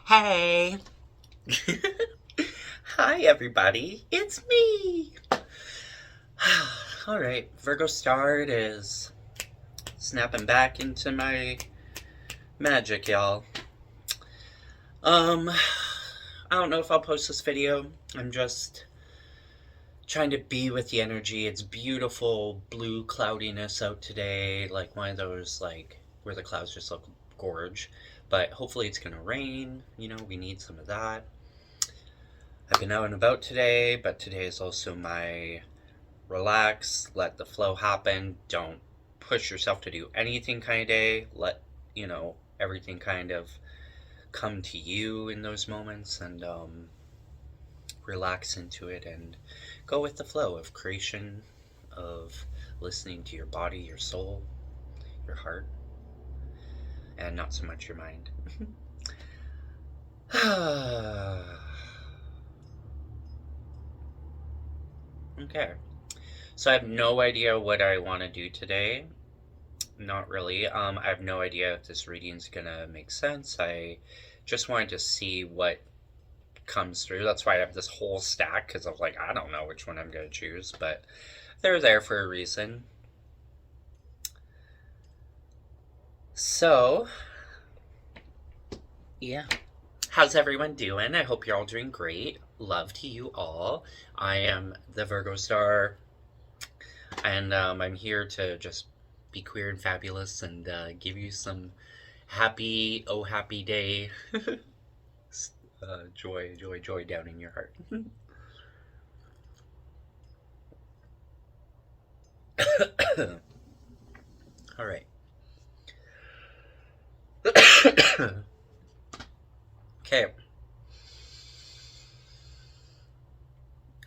Hey! Hi, everybody. It's me! Alright, Virgo Star is snapping back into my magic, y'all. I don't know if I'll post this video. I'm just trying to be with the energy. It's beautiful blue cloudiness out today, like one of those, like, where the clouds just look gorge. But hopefully it's gonna rain. We need some of that. I've been out and about today, but today is also my relax, let the flow happen, don't push yourself to do anything kind of day. Let, everything kind of come to you in those moments and relax into it and go with the flow of creation, of listening to your body, your soul, your heart, and not so much your mind. Okay. So I have no idea what I want to do today. Not really. I have no idea if this reading's gonna make sense. I just wanted to see what comes through. That's why I have this whole stack, because I was like, I don't know which one I'm gonna choose, but they're there for a reason. So, yeah. How's everyone doing? I hope you're all doing great. Love to you all. I am the Virgo Star, and I'm here to just be queer and fabulous and give you some happy day joy down in your heart. All right. Okay.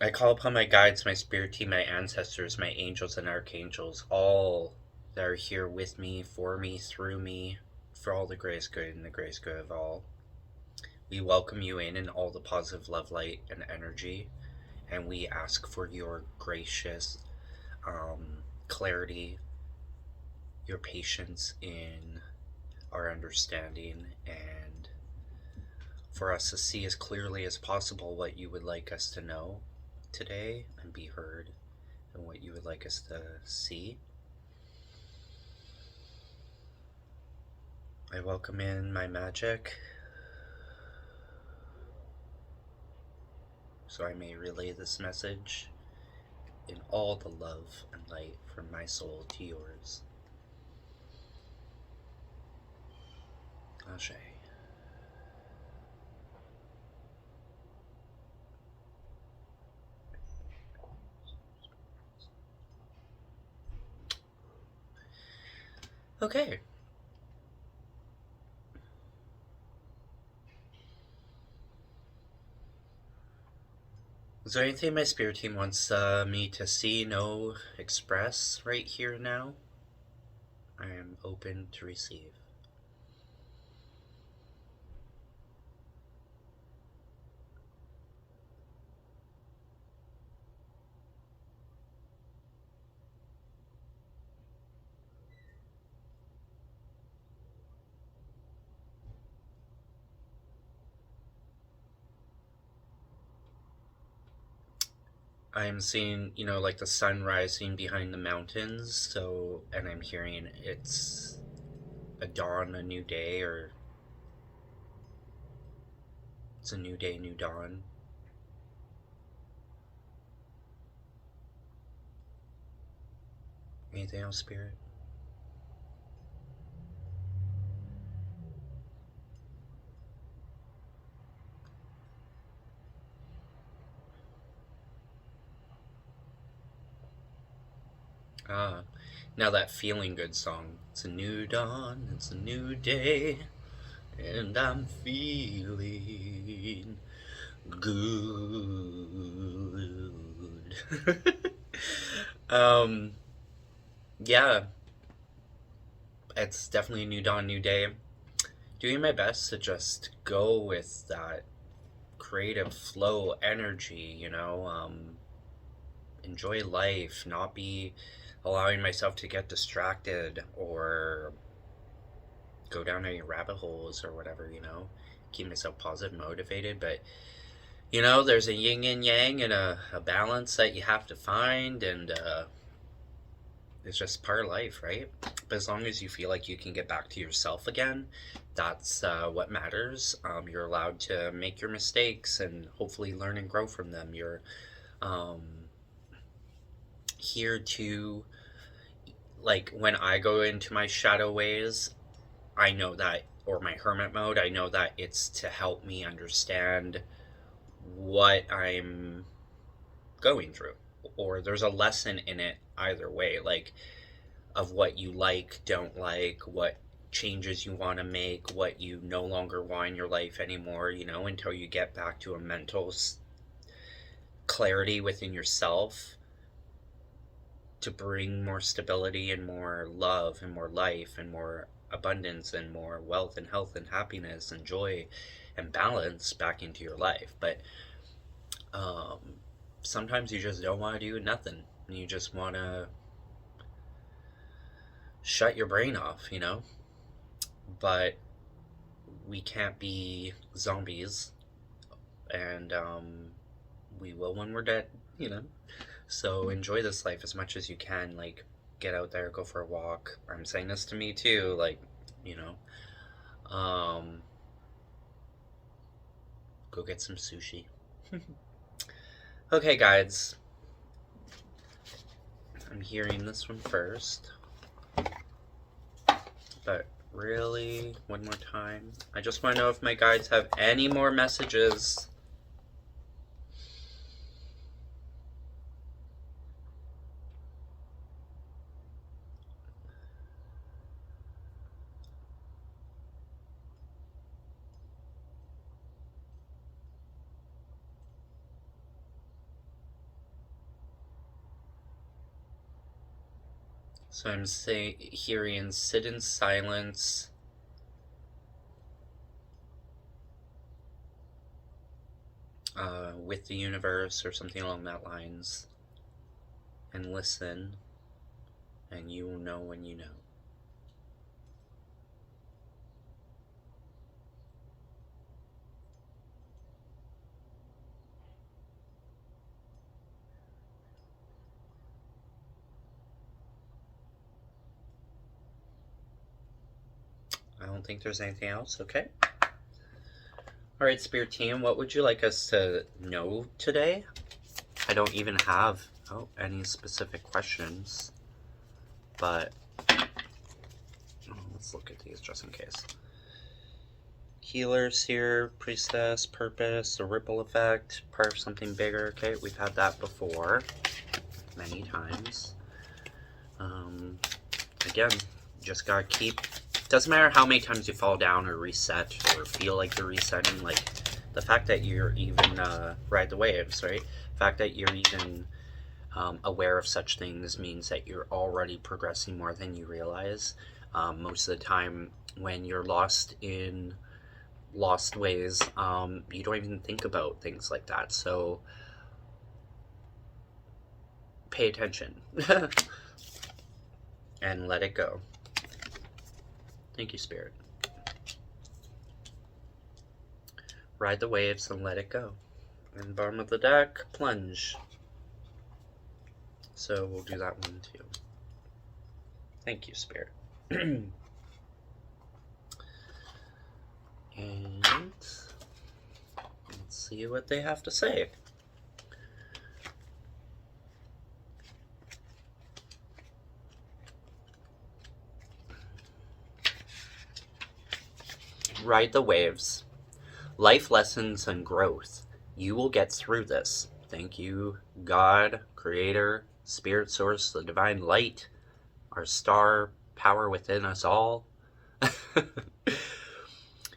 I call upon my guides, my spirit team, my ancestors, my angels and archangels, all that are here with me, for me, through me, for all the greatest good and the greatest good of all. We welcome you in all the positive love, light, and energy, and we ask for your gracious clarity, your patience in our understanding, and for us to see as clearly as possible what you would like us to know today and be heard, and what you would like us to see. I welcome in my Magick, so I may relay this message in all the love and light from my soul to yours. Ashe. Okay. Is there anything my spirit team wants me to see, know, express right here now? I am open to receive. I'm seeing, like the sun rising behind the mountains, and I'm hearing it's a dawn, a new day, or it's a new day, new dawn. Anything else, Spirit? Ah, now that feeling good song. It's a new dawn, it's a new day, and I'm feeling good. um, yeah, it's definitely a new dawn, new day. Doing my best to just go with that creative flow energy, enjoy life, not be allowing myself to get distracted or go down any rabbit holes or whatever. keep myself positive, motivated. But you know, there's a yin and yang and a balance that you have to find, and it's just part of life, right? But as long as you feel like you can get back to yourself again, that's what matters. You're allowed to make your mistakes and hopefully learn and grow from them. You're um, here to, like, when I go into my shadow ways, I know that, or my hermit mode, I know that it's to help me understand what I'm going through, or there's a lesson in it either way, like of what you like, don't like, what changes you want to make, what you no longer want in your life anymore, you know, until you get back to a mental clarity within yourself to bring more stability and more love and more life and more abundance and more wealth and health and happiness and joy and balance back into your life. But sometimes you just don't want to do nothing, and you just want to shut your brain off, you know? But we can't be zombies, and we will when we're dead, you know? So enjoy this life as much as you can. Like, get out there, go for a walk. I'm saying this to me too, like, you know, go get some sushi. Okay, guys, I'm hearing this one first, but really, one more time, I just want to know if my guides have any more messages. So I'm hearing sit in silence, with the universe or something along that lines, and listen, and you will know when you know. I don't think there's anything else. Okay. All right, Spirit Team, what would you like us to know today? I don't even have any specific questions, but let's look at these just in case. Healers here, Priestess, Purpose, the Ripple Effect, part of something bigger. Okay, we've had that before many times. Again, just gotta keep, doesn't matter how many times you fall down or reset or feel like you're resetting, like the fact that you're even ride the waves, right? The fact that you're even aware of such things means that you're already progressing more than you realize. Most of the time when you're lost in lost ways, you don't even think about things like that. So pay attention and let it go. Thank you, Spirit. Ride the waves and let it go. And bottom of the deck, plunge. So we'll do that one too. Thank you, Spirit. And let's see what they have to say. Ride the waves. Life lessons and growth. You will get through this. Thank you, God, Creator, Spirit Source, the Divine Light, our star, power within us all.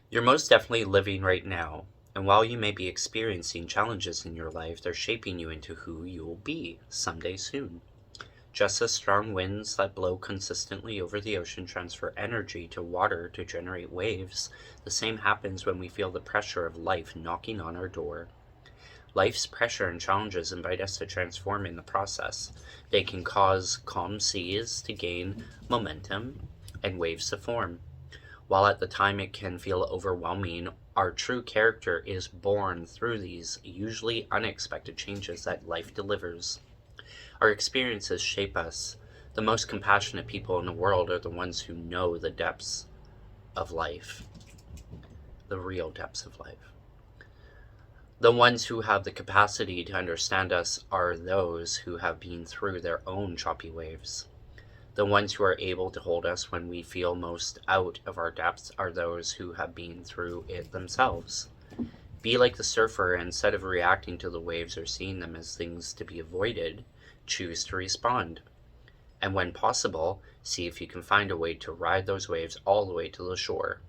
You're most definitely living right now, and while you may be experiencing challenges in your life, they're shaping you into who you'll be someday soon. Just as strong winds that blow consistently over the ocean transfer energy to water to generate waves, the same happens when we feel the pressure of life knocking on our door. Life's pressure and challenges invite us to transform in the process. They can cause calm seas to gain momentum and waves to form. While at the time it can feel overwhelming Our true character is born through these usually unexpected changes that life delivers. Our experiences shape us. The most compassionate people in the world are the ones who know the depths of life, the real depths of life. The ones who have the capacity to understand us are those who have been through their own choppy waves. The ones who are able to hold us when we feel most out of our depths are those who have been through it themselves. Be like the surfer, and instead of reacting to the waves or seeing them as things to be avoided, choose to respond. And when possible, see if you can find a way to ride those waves all the way to the shore.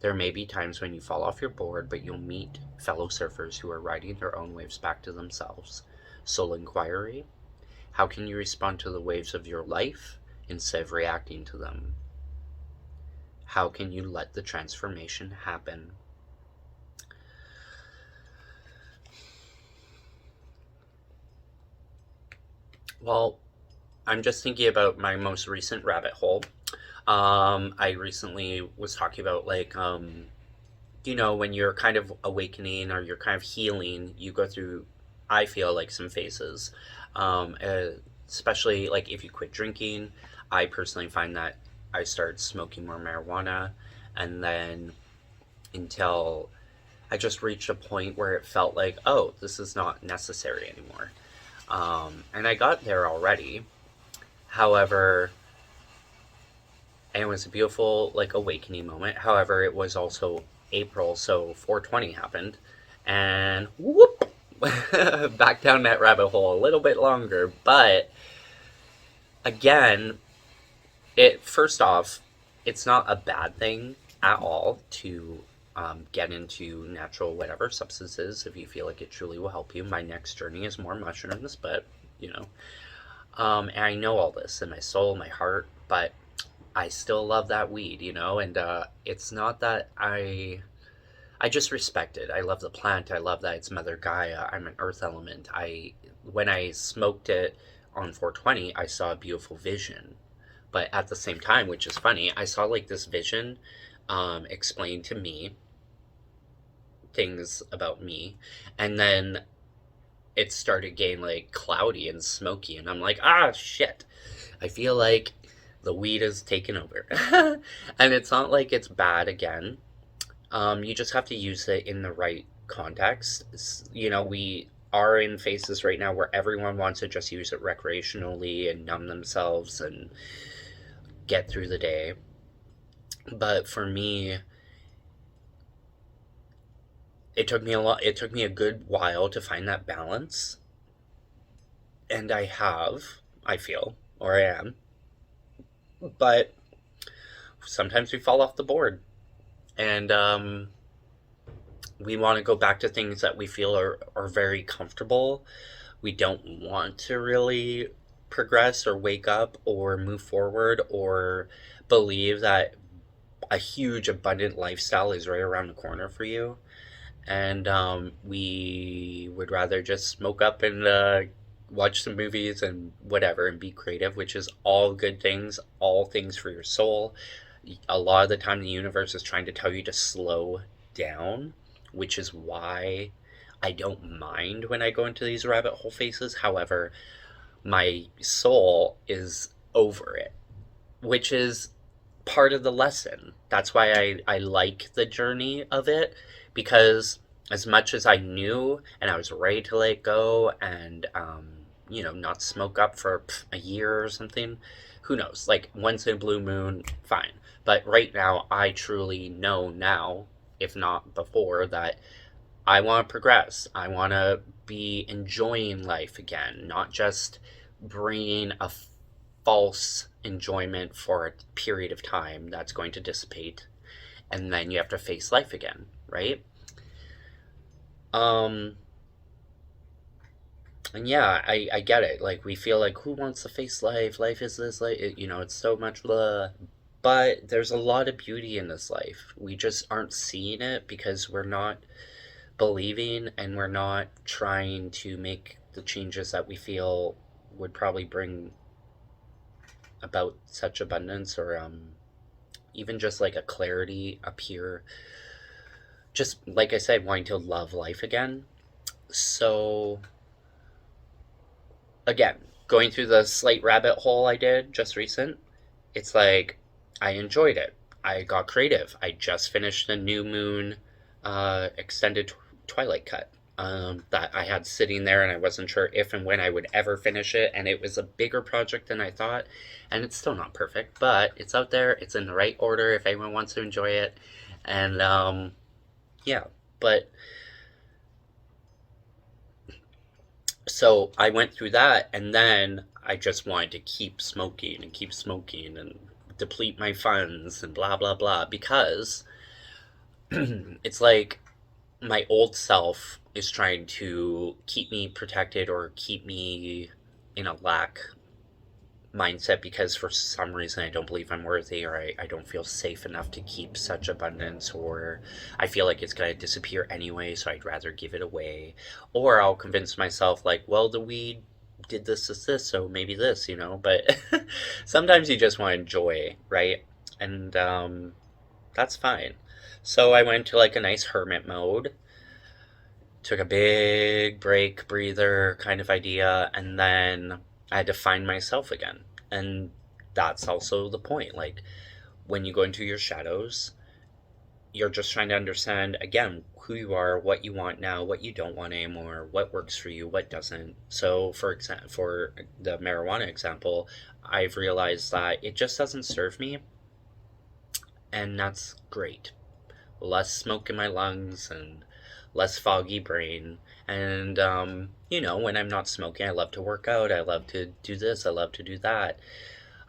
There may be times when you fall off your board, but you'll meet fellow surfers who are riding their own waves back to themselves. Soul inquiry: how can you respond to the waves of your life instead of reacting to them? How can you let the transformation happen? Well, I'm just thinking about my most recent rabbit hole. I recently was talking about when you're kind of awakening or you're kind of healing, you go through, I feel like, some phases. Um, uh, Especially like if you quit drinking. I personally find that I started smoking more marijuana, and then until I just reached a point where it felt like, oh, this is not necessary anymore. And I got there already. However, and it was a beautiful like awakening moment. However, it was also April, so 420 happened, and whoop, back down that rabbit hole a little bit longer. But again, it first off, it's not a bad thing at all to get into natural whatever substances if you feel like it truly will help you. My next journey is more mushrooms, but you know, and I know all this in my soul, my heart, but I still love that weed, and it's not that I just respect it. I love the plant. I love that it's Mother Gaia. I'm an earth element. When I smoked it on 420, I saw a beautiful vision. But at the same time, which is funny, I saw like this vision explain to me things about me, and then it started getting like cloudy and smoky, and I'm like, ah, shit. I feel like the weed is taken over. And it's not like it's bad again. You just have to use it in the right context. We are in phases right now where everyone wants to just use it recreationally and numb themselves and get through the day. But for me, it took me a good while to find that balance. And I feel, or I am. But sometimes we fall off the board. And we want to go back to things that we feel are very comfortable. We don't want to really progress or wake up or move forward or believe that a huge abundant lifestyle is right around the corner for you. And we would rather just smoke up and watch some movies and whatever and be creative, which is all good things, all things for your soul. A lot of the time, the universe is trying to tell you to slow down, which is why I don't mind when I go into these rabbit hole phases. However, my soul is over it, which is part of the lesson. That's why I like the journey of it, because as much as I knew and I was ready to let it go and, not smoke up for a year or something, who knows? Like, once in a blue moon, fine. But right now, I truly know now, if not before, that I want to progress. I want to be enjoying life again, not just bringing a false enjoyment for a period of time that's going to dissipate, and then you have to face life again, right? And yeah, I get it. Like, we feel like, who wants to face life? Life is this, like, it's so much blah. But there's a lot of beauty in this life. We just aren't seeing it because we're not believing and we're not trying to make the changes that we feel would probably bring about such abundance, or even just like a clarity up here. just like I said, wanting to love life again. So again, going through the slight rabbit hole I did just recent, it's like I enjoyed it. I got creative. I just finished the New Moon extended Twilight cut that I had sitting there, and I wasn't sure if and when I would ever finish it. And it was a bigger project than I thought, and it's still not perfect, but it's out there. It's in the right order if anyone wants to enjoy it. And yeah, but so I went through that, and then I just wanted to keep smoking and deplete my funds and blah blah blah, because it's like my old self is trying to keep me protected or keep me in a lack mindset, because for some reason I don't believe I'm worthy, or I don't feel safe enough to keep such abundance, or I feel like it's going to disappear anyway, so I'd rather give it away. Or I'll convince myself, like, well, the weed did this, so maybe this, but sometimes you just want to enjoy, right? And that's fine. So I went to like a nice hermit mode, took a big break, breather kind of idea, and then I had to find myself again. And that's also the point. Like, when you go into your shadows, you're just trying to understand, again, who you are, what you want now, what you don't want anymore, what works for you, what doesn't. So, for the marijuana example, I've realized that it just doesn't serve me, and that's great. Less smoke in my lungs and less foggy brain. And, when I'm not smoking, I love to work out. I love to do this. I love to do that.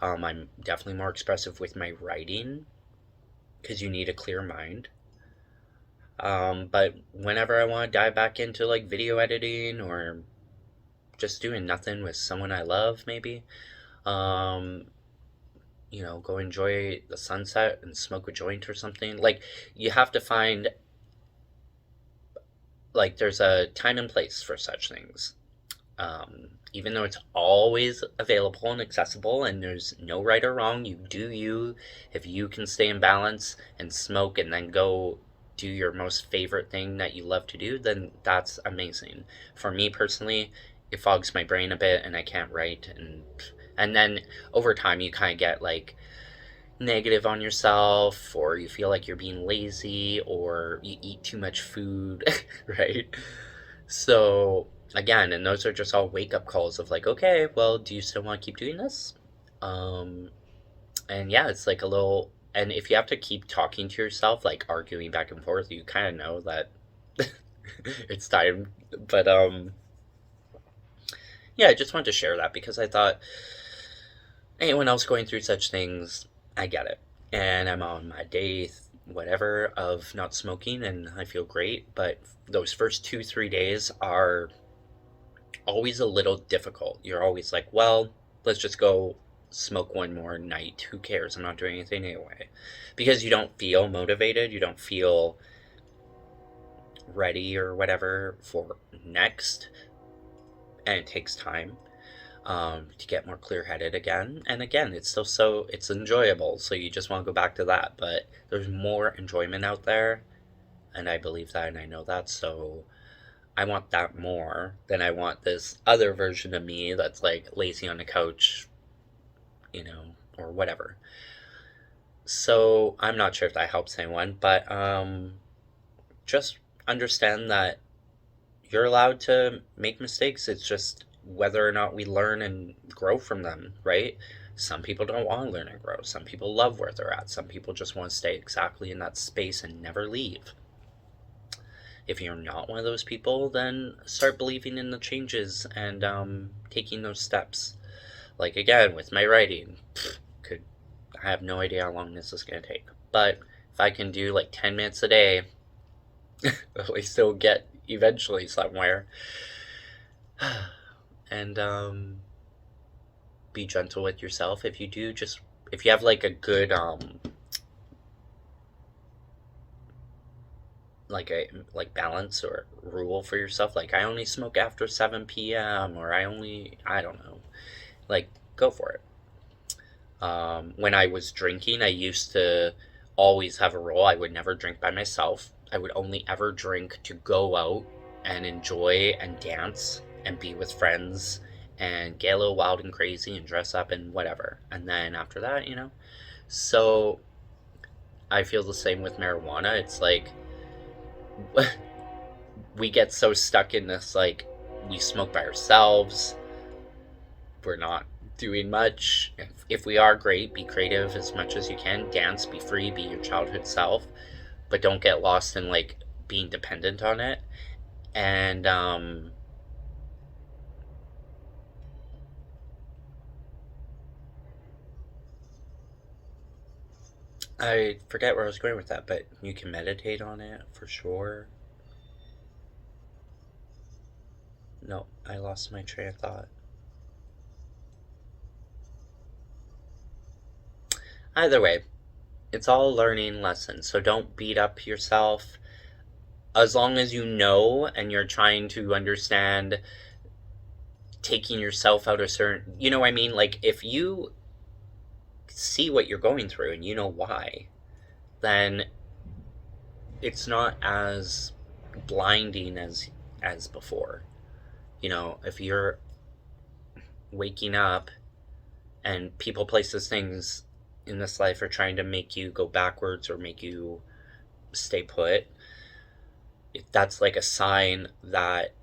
I'm definitely more expressive with my writing, because you need a clear mind. But whenever I want to dive back into like video editing, or just doing nothing with someone I love, maybe, go enjoy the sunset and smoke a joint or something. Like, you have to find, like, there's a time and place for such things. Even though it's always available and accessible, and there's no right or wrong, you do you. If you can stay in balance and smoke and then go do your most favorite thing that you love to do, then that's amazing. For me personally, it fogs my brain a bit and I can't write, and then over time you kind of get like negative on yourself, or you feel like you're being lazy, or you eat too much food, right? So again, and those are just all wake up calls of like, okay, well, do you still want to keep doing this? And yeah, it's like a little, and if you have to keep talking to yourself, like arguing back and forth, you kind of know that it's time. But yeah, I just wanted to share that, because I thought anyone else going through such things, I get it. And I'm on my day whatever of not smoking, and I feel great. But those first 2-3 days are always a little difficult. You're always like, well, let's just go smoke one more night. Who cares? I'm not doing anything anyway. Because you don't feel motivated. You don't feel ready or whatever for next. And it takes time to get more clear-headed again. And again, it's still it's enjoyable. So you just want to go back to that. But there's more enjoyment out there. And I believe that, and I know that. So I want that more than I want this other version of me that's like lazy on the couch, or whatever. So I'm not sure if that helps anyone, but just understand that you're allowed to make mistakes. It's just whether or not we learn and grow from them, right? Some people don't want to learn and grow. Some people love where they're at. Some people just want to stay exactly in that space and never leave. If you're not one of those people, then start believing in the changes and taking those steps. Like, again, with my writing, I have no idea how long this is going to take. But if I can do like 10 minutes a day, at least it'll get eventually somewhere. And be gentle with yourself. If you have like a good like balance or rule for yourself, like I only smoke after 7 p.m. or I don't know, like, go for it. When I was drinking, I used to always have a rule. I would never drink by myself. I would only ever drink to go out and enjoy and dance and be with friends and get a little wild and crazy and dress up and whatever. And then after that, you know. So I feel the same with marijuana. It's like we get so stuck in this, like, we smoke by ourselves. We're not doing much. If we are, great. Be creative as much as you can. Dance, be free, be your childhood self. But don't get lost in, like, being dependent on it. And, I forget where I was going with that, but you can meditate on it for sure. No, I lost my train of thought. Either way, it's all a learning lesson, so don't beat up yourself. As long as you know and you're trying to understand taking yourself out of certain, you know what I mean? Like, if you see what you're going through and you know why, then it's not as blinding as before. You know, if you're waking up and people, places, things in this life are trying to make you go backwards or make you stay put, that's like a sign that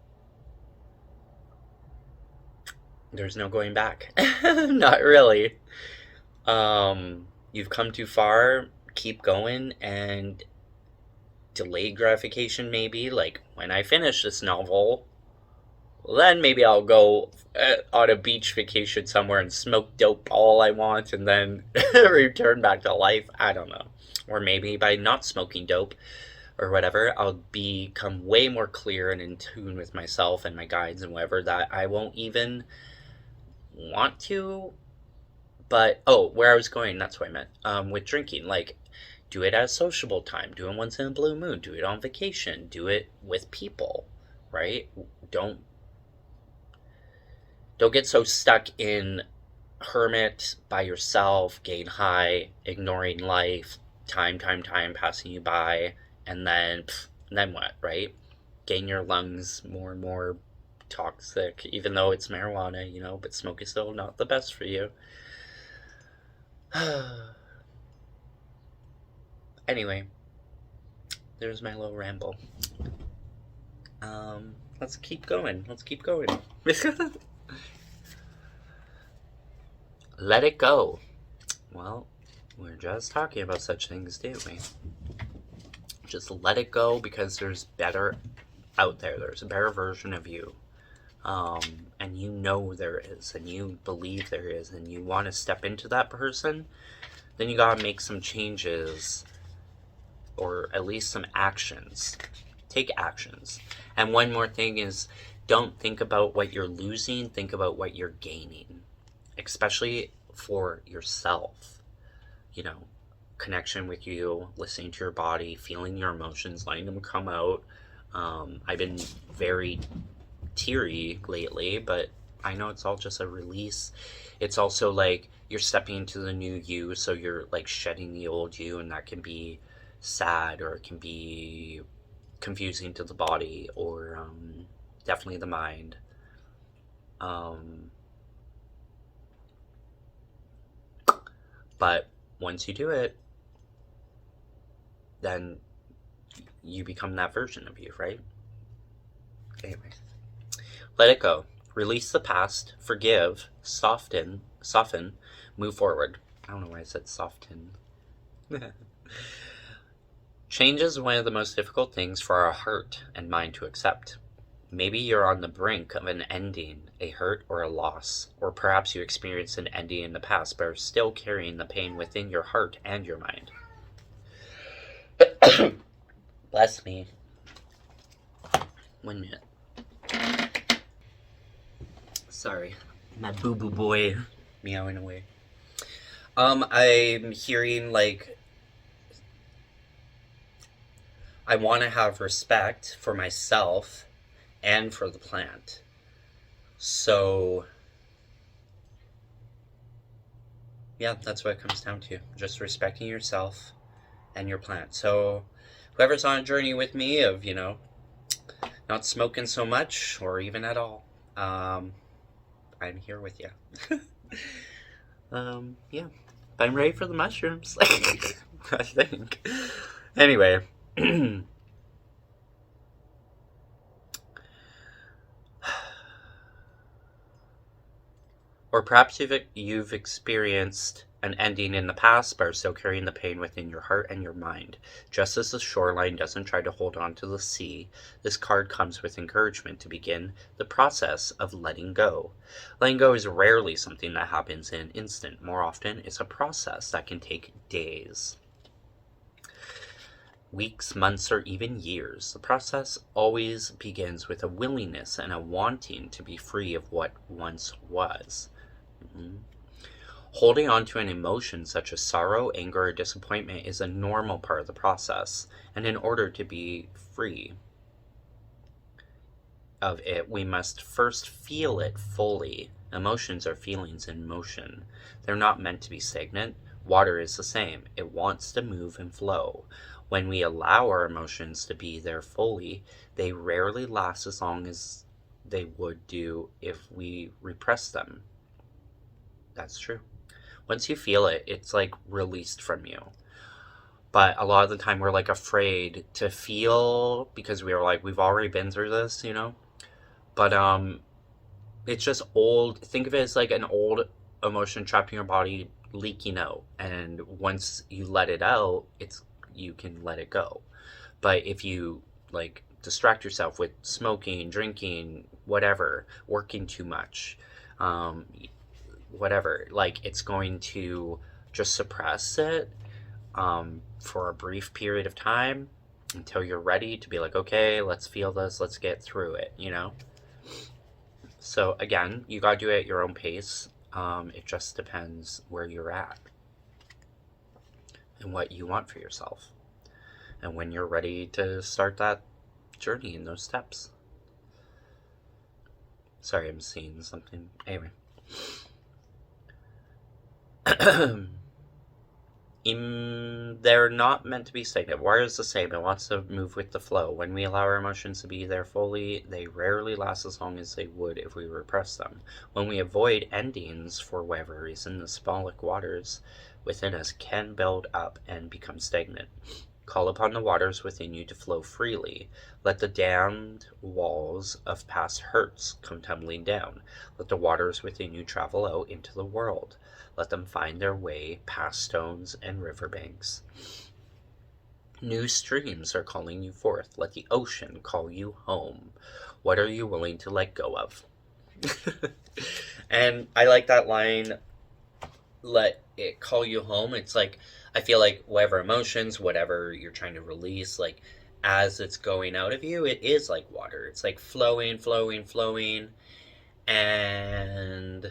there's no going back. Not really. You've come too far, keep going, and delayed gratification maybe, like when I finish this novel, then maybe I'll go on a beach vacation somewhere and smoke dope all I want and then return back to life. I don't know. Or maybe by not smoking dope or whatever, I'll become way more clear and in tune with myself and my guides and whatever, that I won't even want to. But, oh, where I was going, that's what I meant. With drinking, like, do it at a sociable time. Do it once in a blue moon. Do it on vacation. Do it with people, right? Don't get so stuck in hermit by yourself, getting high, ignoring life, time passing you by, and then what, right? Getting your lungs more and more toxic, even though it's marijuana, you know, but smoke is still not the best for you. Anyway, there's my little ramble. Let's keep going. Let it go. Well, we were just talking about such things, didn't we? Just let it go, because there's better out there. There's a better version of you. And you know there is, and you believe there is, and you want to step into that person, then you gotta make some changes, or at least some actions. Take actions. And one more thing is, don't think about what you're losing, think about what you're gaining. Especially for yourself. You know, connection with you, listening to your body, feeling your emotions, letting them come out. I've been very teary lately, but I know it's all just a release. It's also like you're stepping into the new you, so you're like shedding the old you, and that can be sad, or it can be confusing to the body, or definitely the mind. But once you do it, then you become that version of you, right? Anyway, let it go. Release the past, forgive, soften, move forward. I don't know why I said soften. Change is one of the most difficult things for our heart and mind to accept. Maybe you're on the brink of an ending, a hurt or a loss, or perhaps you experienced an ending in the past but are still carrying the pain within your heart and your mind. Bless me. 1 minute. Sorry, my boo-boo boy meowing away. I'm hearing, like, I want to have respect for myself and for the plant. So, yeah, that's what it comes down to. Just respecting yourself and your plant. So, whoever's on a journey with me of, you know, not smoking so much or even at all, I'm here with you. Yeah. I'm ready for the mushrooms. I think. Anyway. Or perhaps you've experienced an ending in the past, but are still carrying the pain within your heart and your mind. Just as the shoreline doesn't try to hold on to the sea, this card comes with encouragement to begin the process of letting go. Letting go is rarely something that happens in an instant. More often, it's a process that can take days, weeks, months, or even years. The process always begins with a willingness and a wanting to be free of what once was. Holding on to an emotion such as sorrow, anger, or disappointment is a normal part of the process, and in order to be free of it, we must first feel it fully. Emotions are feelings in motion. They're not meant to be stagnant. Water is the same. It wants to move and flow. When we allow our emotions to be there fully, they rarely last as long as they would do if we repress them. That's true. Once you feel it, it's like released from you. But a lot of the time we're like afraid to feel because we're like, we've already been through this, you know? But it's just old. Think of it as like an old emotion trapped in your body leaking out. And once you let it out, you can let it go. But if you like distract yourself with smoking, drinking, whatever, working too much, whatever, like it's going to just suppress it for a brief period of time until you're ready to be like, okay, let's feel this, let's get through it, you know? So again, you gotta do it at your own pace. It just depends where you're at and what you want for yourself and when you're ready to start that journey in those steps. Sorry, I'm seeing something. Anyway. They're not meant to be stagnant. Water is the same. It wants to move with the flow. When we allow our emotions to be there fully, they rarely last as long as they would if we repress them. When we avoid endings for whatever reason, the symbolic waters within us can build up and become stagnant. Call upon the waters within you to flow freely. Let the dammed walls of past hurts come tumbling down. Let the waters within you travel out into the world. Let them find their way past stones and riverbanks. New streams are calling you forth. Let the ocean call you home. What are you willing to let go of? And I like that line, let it call you home. It's like, I feel like whatever emotions, whatever you're trying to release, like as it's going out of you, it is like water. It's like flowing, flowing, flowing. And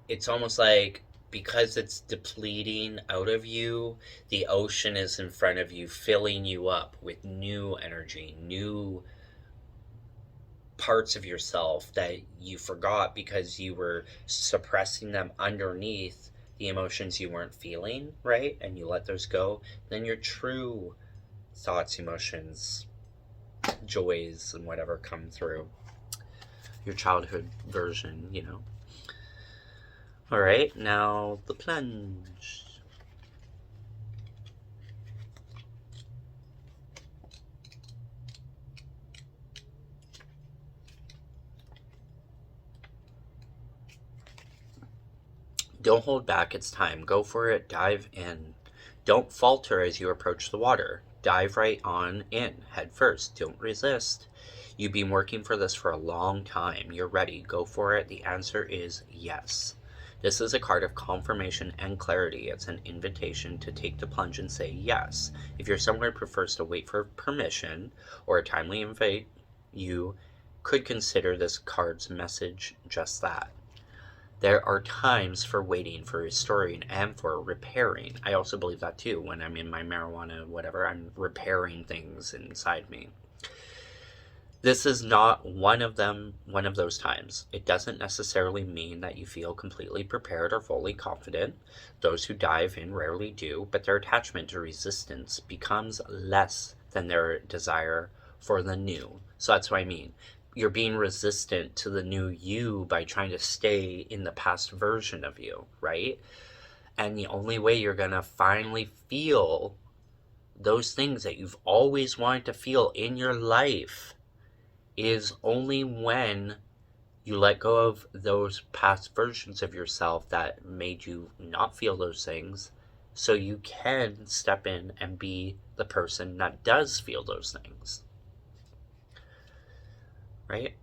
it's almost like because it's depleting out of you, the ocean is in front of you, filling you up with new energy, new parts of yourself that you forgot because you were suppressing them underneath the emotions you weren't feeling, right? And you let those go. Then your true thoughts, emotions, joys, and whatever come through. Your childhood version, you know. All right, now the plunge. Don't hold back, it's time. Go for it, dive in. Don't falter as you approach the water. Dive right on in, head first. Don't resist. You've been working for this for a long time. You're ready. Go for it. The answer is yes. This is a card of confirmation and clarity. It's an invitation to take the plunge and say yes. If you're someone who prefers to wait for permission or a timely invite, you could consider this card's message just that. There are times for waiting, for restoring, and for repairing. I also believe that too. When I'm in my marijuana, whatever, I'm repairing things inside me. This is not one of those times. It doesn't necessarily mean that you feel completely prepared or fully confident. Those who dive in rarely do, but their attachment to resistance becomes less than their desire for the new. So that's what I mean. You're being resistant to the new you by trying to stay in the past version of you, right? And the only way you're going to finally feel those things that you've always wanted to feel in your life is only when you let go of those past versions of yourself that made you not feel those things, so you can step in and be the person that does feel those things. Right?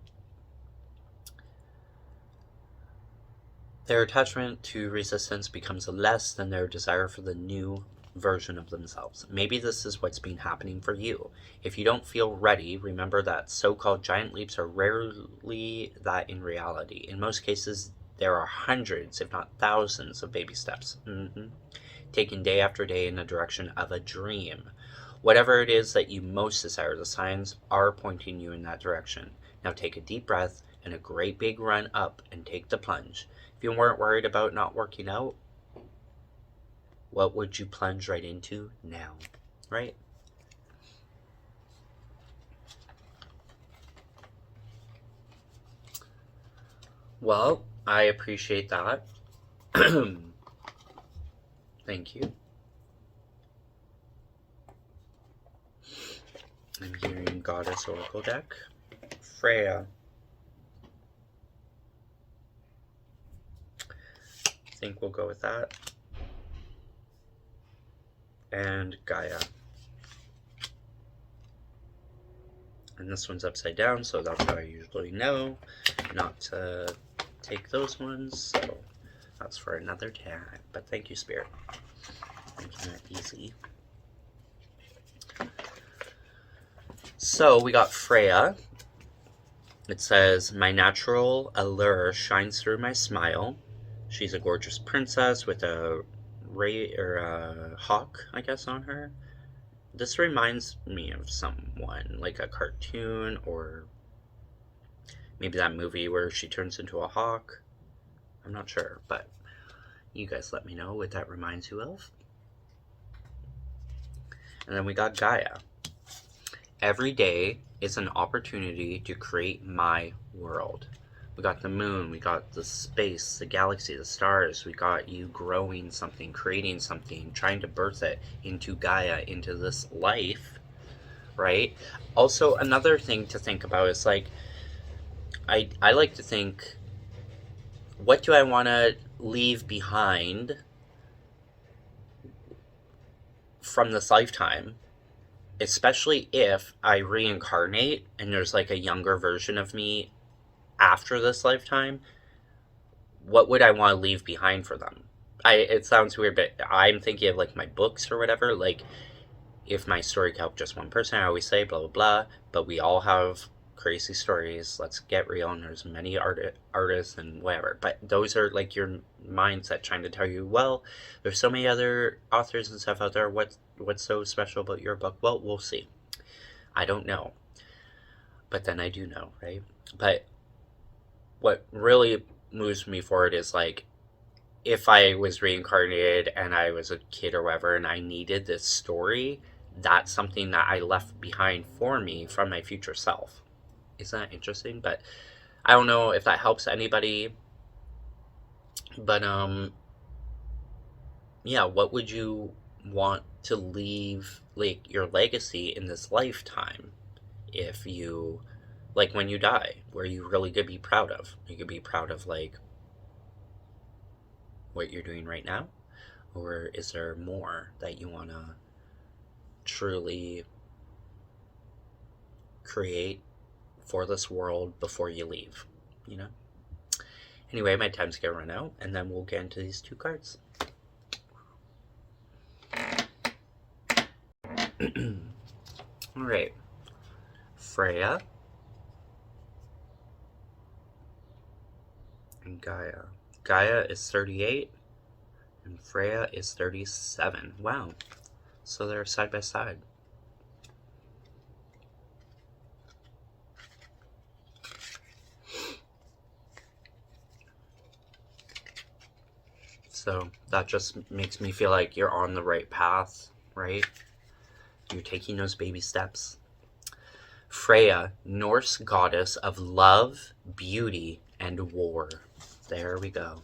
Their attachment to resistance becomes less than their desire for the new version of themselves. Maybe this is what's been happening for you. If you don't feel ready, remember that so-called giant leaps are rarely that in reality. In most cases, there are hundreds, if not thousands, of baby steps, taken day after day in the direction of a dream. Whatever it is that you most desire, the signs are pointing you in that direction. Now take a deep breath and a great big run up and take the plunge. If you weren't worried about not working out, what would you plunge right into now, right? Well, I appreciate that. Thank you. I'm hearing Goddess Oracle deck. Freya. I think we'll go with that. And Gaia. And this one's upside down, so that's how I usually know not to take those ones, so that's for another time. But thank you, Spirit. Making that easy. So we got Freya. It says, my natural allure shines through my smile. She's a gorgeous princess with a hawk, I guess, on her. This reminds me of someone, like a cartoon, or maybe that movie where she turns into a hawk. I'm not sure, but you guys let me know what that reminds you of. And then we got Gaia. Every day is an opportunity to create my world. We got the moon, we got the space, the galaxy, the stars. We got you growing something, creating something, trying to birth it into Gaia, into this life, right? Also, another thing to think about is like, I like to think, what do I want to leave behind from this lifetime? Especially if I reincarnate and there's like a younger version of me after this lifetime, what would I want to leave behind for them? It sounds weird, but I'm thinking of like my books or whatever. Like, if my story could help just one person, I always say blah blah blah, but we all have crazy stories. Let's get real, and there's many artists and whatever. But those are like your mindset trying to tell you, well, there's so many other authors and stuff out there. What's so special about your book? Well, we'll see. I don't know, but then I do know, right? But what really moves me forward is like, if I was reincarnated and I was a kid or whatever, and I needed this story, that's something that I left behind for me from my future self. Isn't that interesting? But I don't know if that helps anybody. But yeah, what would you want to leave, like, your legacy in this lifetime? If you, like, when you die, where you really could be proud of? You could be proud of, like, what you're doing right now? Or is there more that you want to truly create for this world before you leave, you know? Anyway, my time's gonna run out, and then we'll get into these two cards. Alright. Freya. And Gaia. Gaia is 38, and Freya is 37. Wow. So they're side by side. So that just makes me feel like you're on the right path, right? You're taking those baby steps. Freya, Norse goddess of love, beauty, and war. There we go.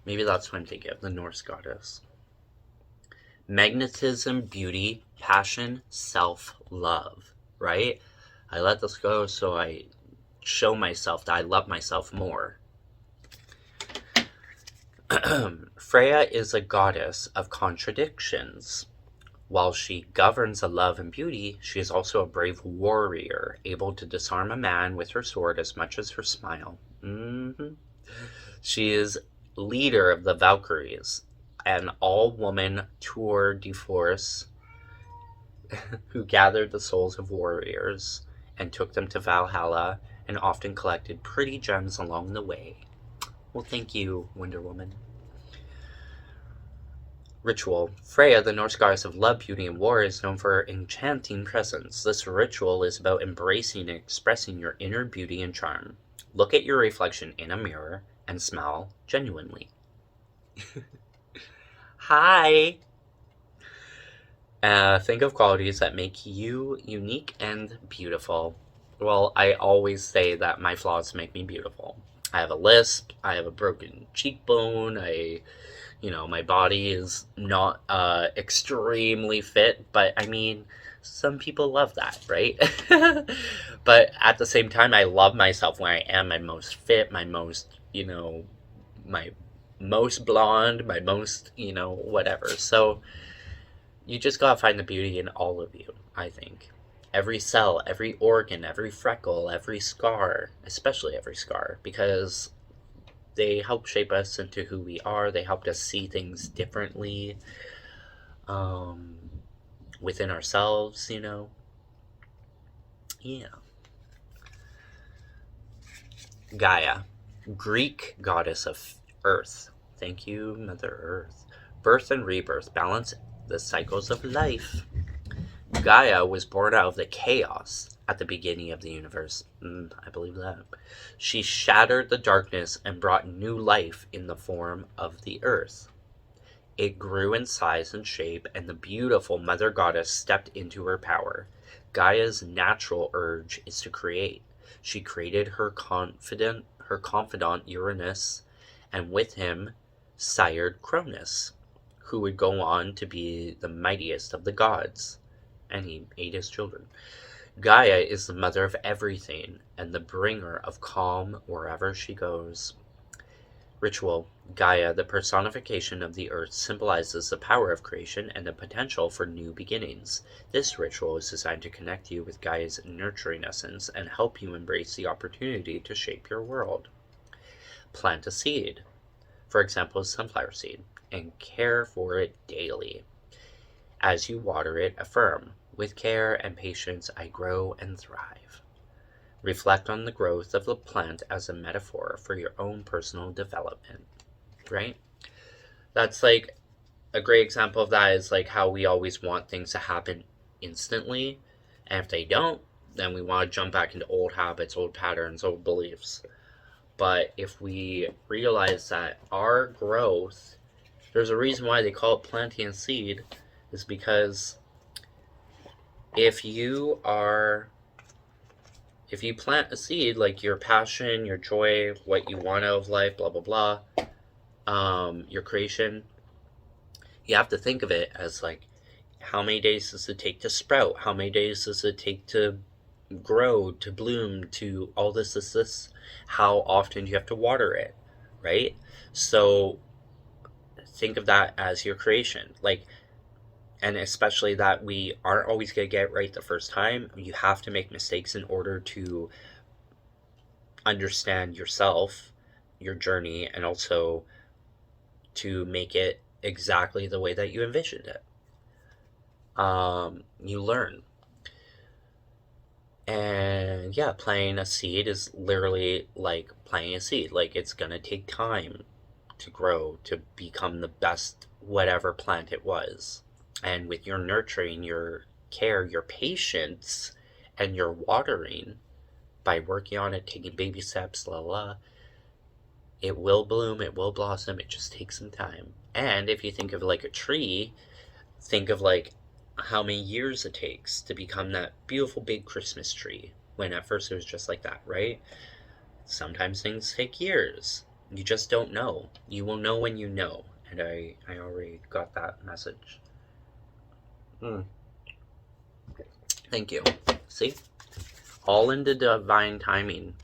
Maybe that's what I'm thinking of, the Norse goddess. Magnetism, beauty, passion, self-love, right? I let this go so I show myself that I love myself more. Freya is a goddess of contradictions. While she governs a love and beauty, she is also a brave warrior, able to disarm a man with her sword as much as her smile. She is leader of the Valkyries, an all-woman tour de force who gathered the souls of warriors and took them to Valhalla and often collected pretty gems along the way. Well, thank you, Wonder Woman. Ritual. Freya, the Norse goddess of love, beauty, and war, is known for her enchanting presence. This ritual is about embracing and expressing your inner beauty and charm. Look at your reflection in a mirror and smile genuinely. Hi! Think of qualities that make you unique and beautiful. Well, I always say that my flaws make me beautiful. I have a lisp, I have a broken cheekbone, my body is not extremely fit, but I mean, some people love that, right? But at the same time, I love myself when I am my most fit, my most, my most blonde, my most, whatever. So you just gotta find the beauty in all of you, I think. Every cell, every organ, every freckle, every scar, especially every scar, because they help shape us into who we are. They helped us see things differently within ourselves, Yeah. Gaia, Greek goddess of earth. Thank you, Mother Earth. Birth and rebirth, balance the cycles of life. Gaia was born out of the chaos at the beginning of the universe. I believe that. She shattered the darkness and brought new life in the form of the earth. It grew in size and shape, and the beautiful Mother Goddess stepped into her power. Gaia's natural urge is to create. She created her confidant Uranus, and with him sired Cronus, who would go on to be the mightiest of the gods. And he ate his children. Gaia is the mother of everything and the bringer of calm wherever she goes. Ritual. Gaia, the personification of the earth, symbolizes the power of creation and the potential for new beginnings. This ritual is designed to connect you with Gaia's nurturing essence and help you embrace the opportunity to shape your world. Plant a seed, for example, a sunflower seed, and care for it daily. As you water it, affirm, with care and patience I grow and thrive. Reflect on the growth of the plant as a metaphor for your own personal development, right? That's like a great example of that is like how we always want things to happen instantly. And if they don't, then we want to jump back into old habits, old patterns, old beliefs. But if we realize that our growth, there's a reason why they call it planting a seed, is because if you plant a seed, like your passion, your joy, what you want out of life, blah, blah, blah, your creation, you have to think of it as like, how many days does it take to sprout? How many days does it take to grow, to bloom, to all this? How often do you have to water it, right? So think of that as your creation. Like, and especially that we aren't always going to get it right the first time. You have to make mistakes in order to understand yourself, your journey, and also to make it exactly the way that you envisioned it. You learn. And yeah, planting a seed is literally like planting a seed. Like, it's going to take time to grow, to become the best whatever plant it was. And with your nurturing, your care, your patience, and your watering, by working on it, taking baby steps, It will bloom, it will blossom, it just takes some time. And if you think of like a tree, think of like how many years it takes to become that beautiful big Christmas tree, when at first it was just like that, right? Sometimes things take years. You just don't know. You will know when you know. And I already got that message. Thank you. See? All in the divine timing.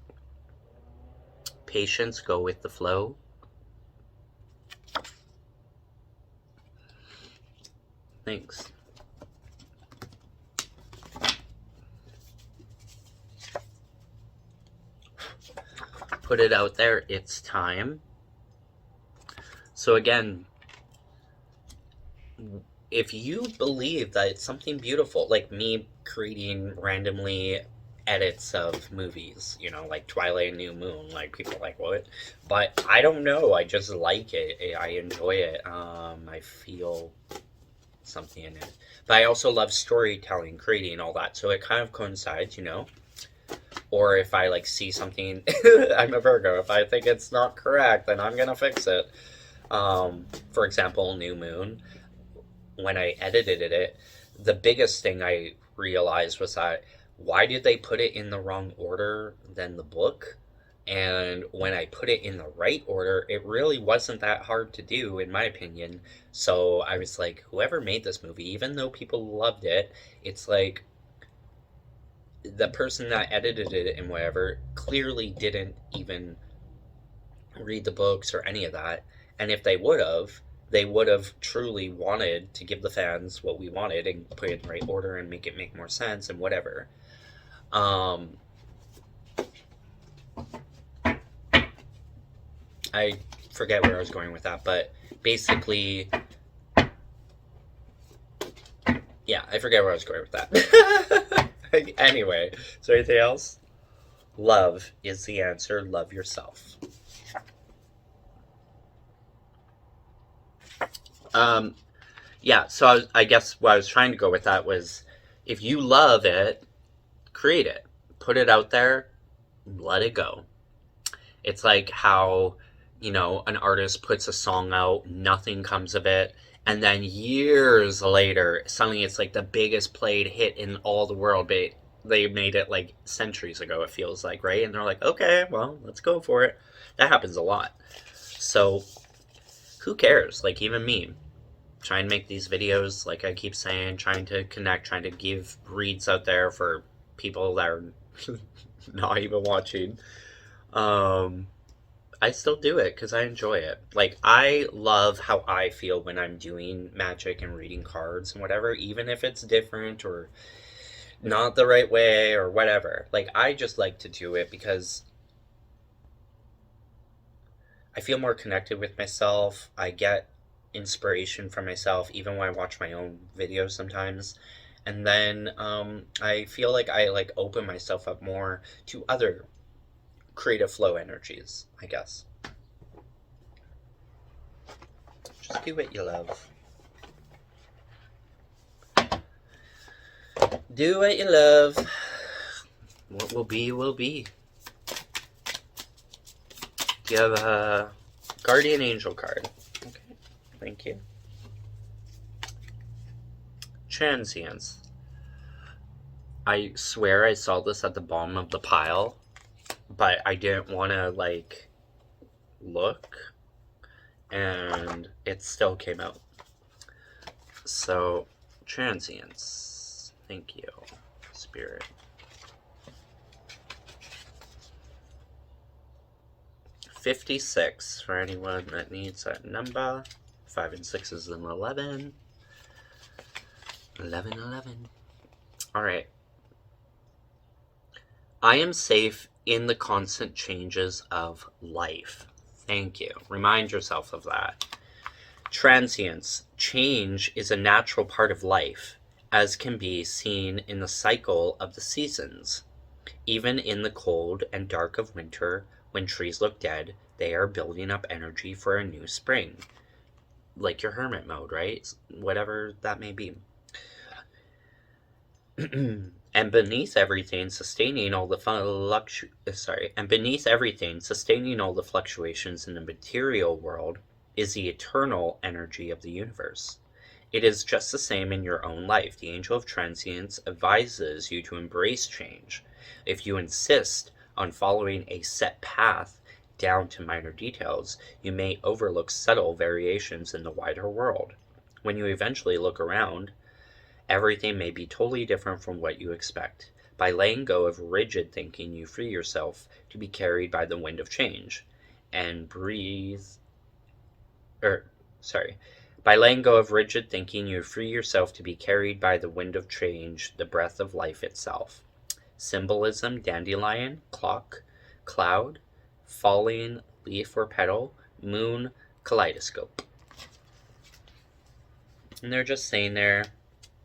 Patience, go with the flow. Thanks. Put it out there. It's time. So again, if you believe that it's something beautiful, like me creating randomly edits of movies, you know, like Twilight and New Moon, like people are like, what? But I don't know. I just like it. I enjoy it. I feel something in it. But I also love storytelling, creating, all that. So it kind of coincides, you know. Or if I like see something, I'm a Virgo. If I think it's not correct, then I'm gonna fix it. For example, New Moon. When I edited it, the biggest thing I realized was that why did they put it in the wrong order than the book? And when I put it in the right order, it really wasn't that hard to do, in my opinion. So I was like, whoever made this movie, even though people loved it, it's like the person that edited it and whatever clearly didn't even read the books or any of that. And if they would have truly wanted to give the fans what we wanted and put it in the right order and make it make more sense and whatever. I forget where I was going with that, but basically, yeah, I forget where I was going with that. Anyway, is there anything else? Love is the answer. Love yourself. Yeah, so I guess what I was trying to go with that was, if you love it, create it. Put it out there, let it go. It's like how, you know, an artist puts a song out, nothing comes of it, and then years later, suddenly it's like the biggest played hit in all the world, but they made it like centuries ago, it feels like, right? And they're like, okay, well, let's go for it. That happens a lot. So, who cares? Like, even me, try and make these videos, like I keep saying, trying to connect, trying to give reads out there for people that are not even watching. I still do it because I enjoy it. Like, I love how I feel when I'm doing magic and reading cards and whatever, even if it's different or not the right way or whatever. Like, I just like to do it because I feel more connected with myself. I get inspiration from myself, even when I watch my own videos sometimes. And then I feel like I like open myself up more to other creative flow energies, I guess. Just do what you love. Do what you love. What will be, will be. Do you have a guardian angel card? Okay, thank you. Transience. I swear I saw this at the bottom of the pile, but I didn't want to, like, look, and it still came out. So, transience. Thank you, Spirit. 56 for anyone that needs that number. 5 and 6 is an 11. 11. Alright. I am safe in the constant changes of life. Thank you. Remind yourself of that. Transience. Change is a natural part of life, as can be seen in the cycle of the seasons. Even in the cold and dark of winter, when trees look dead, they are building up energy for a new spring. Like your hermit mode, right? Whatever that may be. And beneath everything, sustaining all the fluctuations in the material world is the eternal energy of the universe. It is just the same in your own life. The angel of transience advises you to embrace change. If you insist on following a set path down to minor details, you may overlook subtle variations in the wider world. When you eventually look around, everything may be totally different from what you expect. By laying go of rigid thinking, you free yourself to be carried by the wind of change and By laying go of rigid thinking, you free yourself to be carried by the wind of change, the breath of life itself. Symbolism: dandelion, clock, cloud, falling leaf or petal, moon, kaleidoscope. And they're just saying there,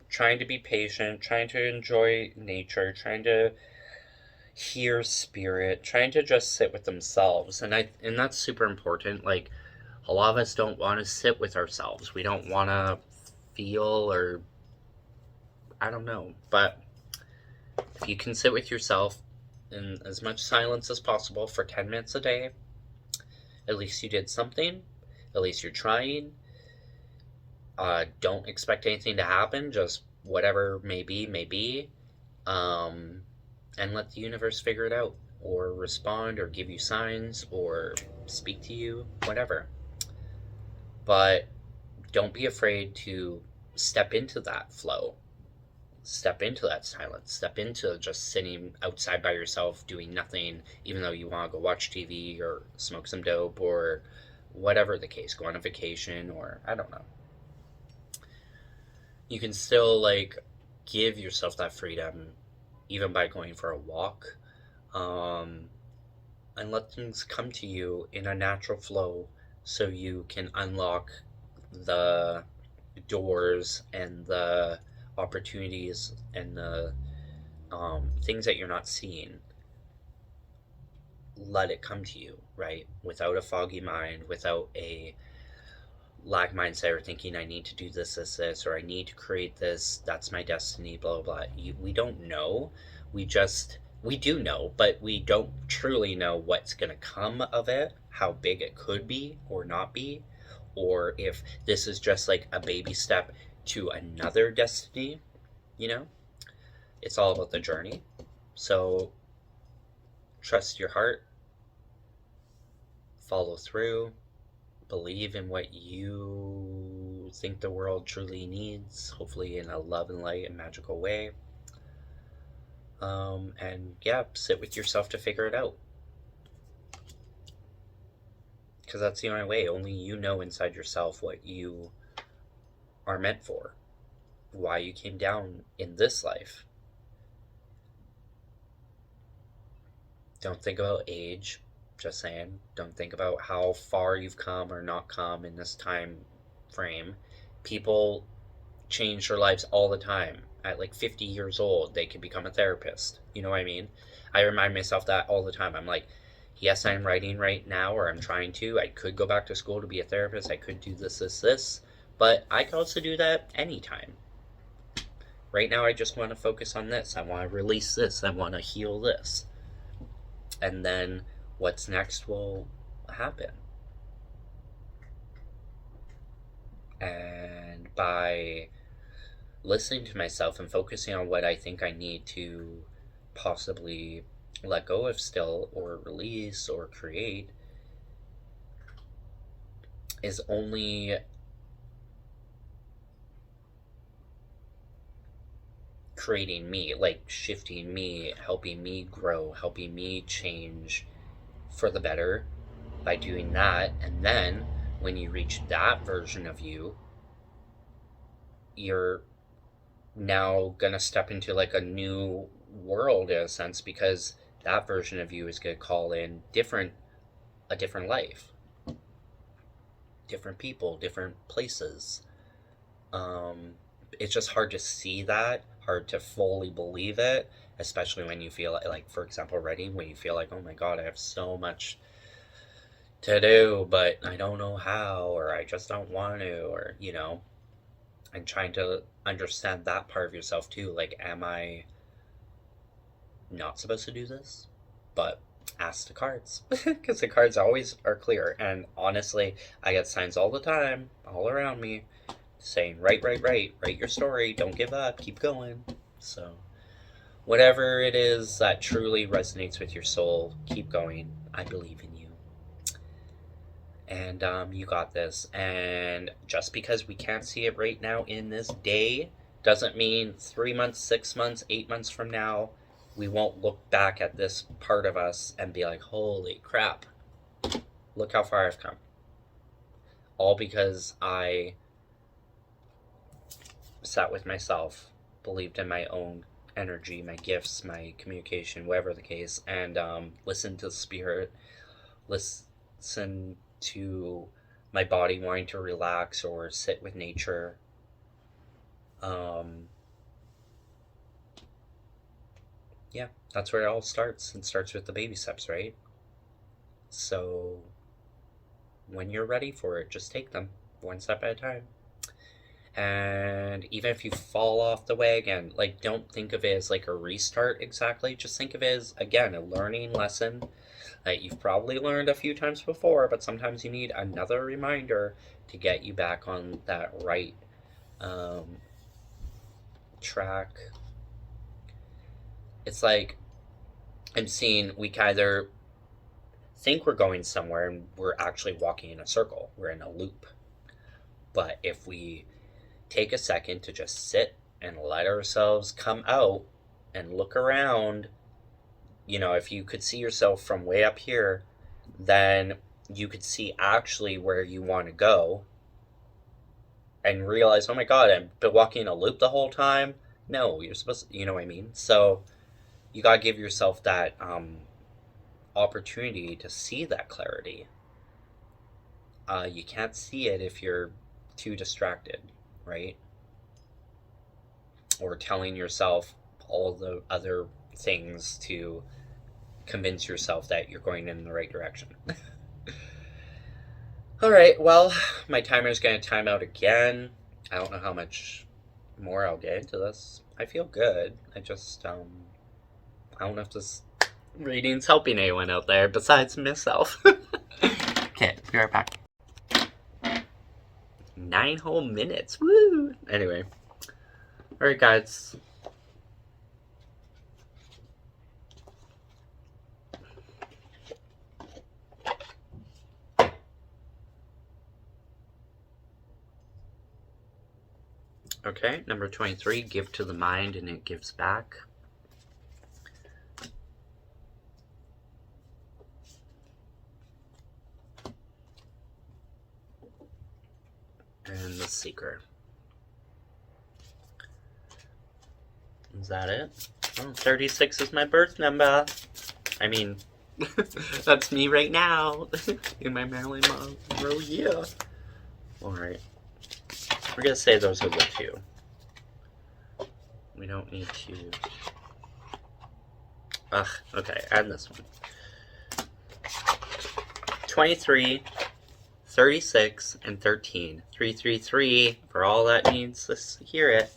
trying to be patient, trying to enjoy nature, trying to hear spirit, trying to just sit with themselves. And that's super important. Like, a lot of us don't want to sit with ourselves. We don't want to feel, or I don't know. But if you can sit with yourself in as much silence as possible for 10 minutes a day, at least you did something. At least you're trying. Don't expect anything to happen. Just whatever may be, may be. And let the universe figure it out, or respond, or give you signs, or speak to you, whatever. But don't be afraid to step into that flow, step into that silence, step into just sitting outside by yourself doing nothing, even though you want to go watch TV or smoke some dope or whatever the case, go on a vacation, or I don't know. You can still give yourself that freedom even by going for a walk, and let things come to you in a natural flow, so you can unlock the doors and the opportunities and the things that you're not seeing. Let it come to you, right? Without a foggy mind, without a lack mindset, or thinking I need to do this, or I need to create this, that's my destiny, blah, blah, blah. We don't know. We do know, but we don't truly know what's going to come of it, how big it could be or not be, or if this is just like a baby step to another destiny, It's all about the journey. So trust your heart, follow through, believe in what you think the world truly needs, hopefully in a love and light and magical way. And yeah, sit with yourself to figure it out. Because that's the only way. Only you know inside yourself what you are meant for, why you came down in this life. Don't think about age, just saying. Don't think about how far you've come or not come in this time frame. People change their lives all the time. At 50 years old, they could become a therapist. You know what I mean? I remind myself that all the time. I'm like, yes, I'm writing right now, or I'm trying to. I could go back to school to be a therapist. I could do this. But I could also do that anytime. Right now, I just want to focus on this. I want to release this. I want to heal this. And then what's next will happen. And by listening to myself and focusing on what I think I need to possibly let go of still, or release, or create, is only creating me, shifting me, helping me grow, helping me change for the better by doing that. And then when you reach that version of you, you're now gonna step into a new world in a sense, because that version of you is gonna call in a different life, different people, different places. It's just hard to see that, hard to fully believe it, especially when you feel for example, writing, when you feel oh my god, I have so much to do, but I don't know how, or I just don't want to, or and trying to understand that part of yourself too. Am I not supposed to do this, but ask the cards because the cards always are clear. And honestly, I get signs all the time, all around me, saying, write your story, don't give up, keep going. So, whatever it is that truly resonates with your soul, keep going. I believe in you. And you got this. And just because we can't see it right now in this day doesn't mean 3 months, 6 months, 8 months from now, we won't look back at this part of us and be like, holy crap, look how far I've come. All because I sat with myself, believed in my own energy, my gifts, my communication, whatever the case, and listened to the spirit, listen to my body wanting to relax or sit with nature. Yeah, that's where it all starts. It starts with the baby steps, right? So when you're ready for it, just take them one step at a time. And even if you fall off the wagon, like, don't think of it as like a restart exactly. Just think of it as, again, a learning lesson that you've probably learned a few times before, but sometimes you need another reminder to get you back on that right track. It's like, I'm seeing we either think we're going somewhere and we're actually walking in a circle. We're in a loop. But if we take a second to just sit and let ourselves come out and look around, you know, if you could see yourself from way up here, then you could see actually where you want to go and realize, oh my God, I've been walking in a loop the whole time. No, you're supposed to, you know what I mean? So you got to give yourself that opportunity to see that clarity. You can't see it if you're too distracted, right? Or telling yourself all the other things to convince yourself that you're going in the right direction. All right, well, my timer's going to time out again. I don't know how much more I'll get into this. I feel good. I just, I don't know if this reading's helping anyone out there besides myself. Okay, be right back. 9 whole minutes. Woo! Anyway. Alright, guys. Okay, number 23, give to the mind and it gives back. And the Seeker. Is that it? Oh, 36 is my birth number. I mean, that's me right now. In my Marilyn Monroe year. Alright. We're going to say those are the two. We don't need to... Ugh, okay, add this one. 23, 36, and 13. 333, for all that needs to hear it.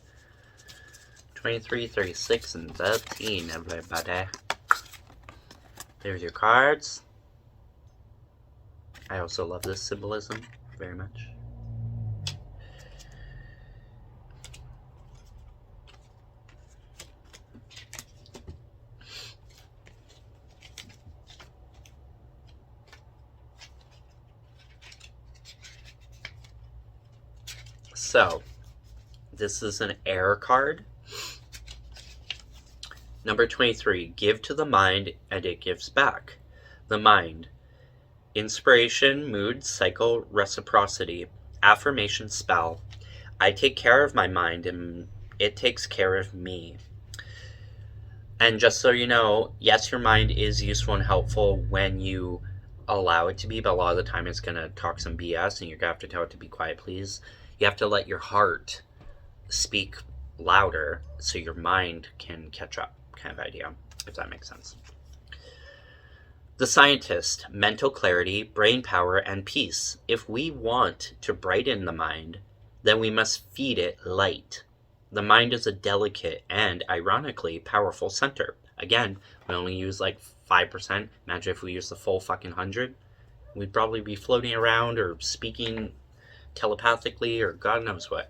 23, 36, and 13, everybody. There's your cards. I also love this symbolism very much. So, this is an air card. Number 23, give to the mind and it gives back. The mind. Inspiration, mood, cycle, reciprocity, affirmation, spell. I take care of my mind and it takes care of me. And just so you know, yes, your mind is useful and helpful when you allow it to be, but a lot of the time it's going to talk some BS and you're going to have to tell it to be quiet, please. You have to let your heart speak louder so your mind can catch up, kind of idea, if that makes sense. The scientist, mental clarity, brain power, and peace. If we want to brighten the mind, then we must feed it light. The mind is a delicate and, ironically, powerful center, Again, we only use like 5%. Imagine if we use the full fucking 100. We'd probably be floating around or speaking telepathically or God knows what.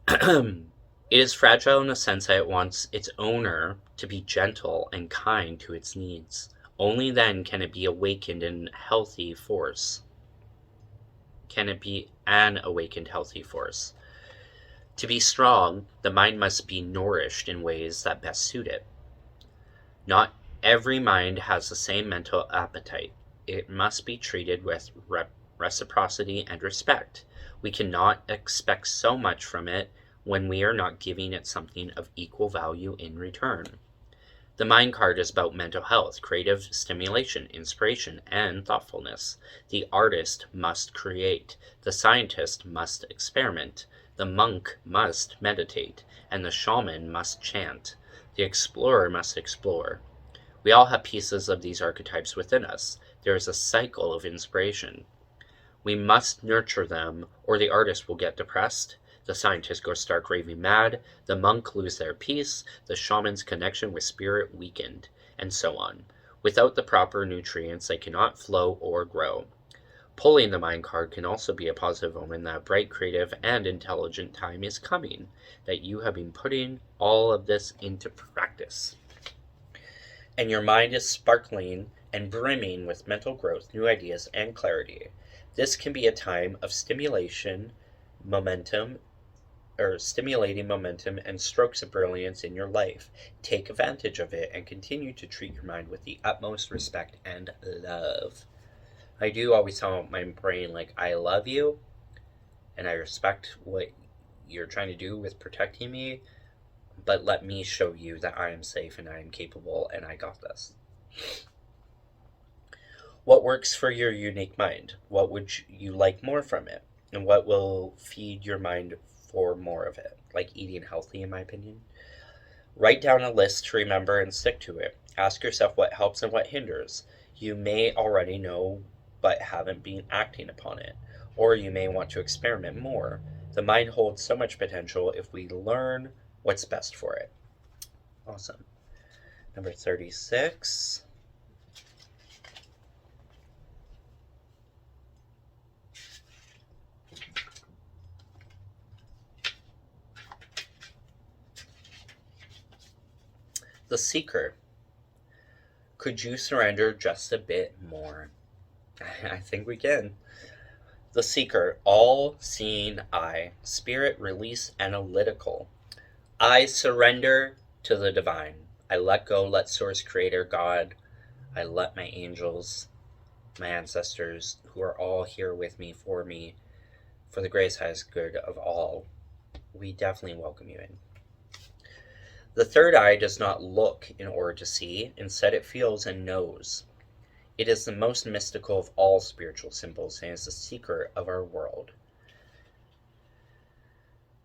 It is fragile in the sense that it wants its owner to be gentle and kind to its needs. Only then can it be awakened in healthy force. Can it be an awakened healthy force? To be strong, the mind must be nourished in ways that best suit it. Not every mind has the same mental appetite. It must be treated with reciprocity and respect. We cannot expect so much from it when we are not giving it something of equal value in return. The mind card is about mental health, creative stimulation, inspiration, and thoughtfulness. The artist must create. The scientist must experiment. The monk must meditate. And the shaman must chant. The explorer must explore. We all have pieces of these archetypes within us. There is a cycle of inspiration. We must nurture them, or the artist will get depressed. The scientist goes stark raving mad, the monk lose their peace, the shaman's connection with spirit weakened, and so on. Without the proper nutrients, they cannot flow or grow. Pulling the mind card can also be a positive omen that a bright, creative, and intelligent time is coming, that you have been putting all of this into practice. And your mind is sparkling and brimming with mental growth, new ideas, and clarity. This can be a time of stimulating momentum and strokes of brilliance in your life. Take advantage of it and continue to treat your mind with the utmost respect and love. I do always tell my brain, like, I love you and I respect what you're trying to do with protecting me, but let me show you that I am safe and I am capable and I got this. What works for your unique mind? What would you like more from it? And what will feed your mind for more of it? Like eating healthy, in my opinion. Write down a list to remember and stick to it. Ask yourself what helps and what hinders. You may already know but haven't been acting upon it. Or you may want to experiment more. The mind holds so much potential if we learn what's best for it. Awesome. Number 36. The Seeker. Could you surrender just a bit more? I think we can. The Seeker, all-seeing eye, spirit release analytical. I surrender to the divine. I let go, let Source Creator God. I let my angels, my ancestors, who are all here with me, for the greatest highest good of all. We definitely welcome you in. The third eye does not look in order to see, instead it feels and knows. It is the most mystical of all spiritual symbols and is the seeker of our world.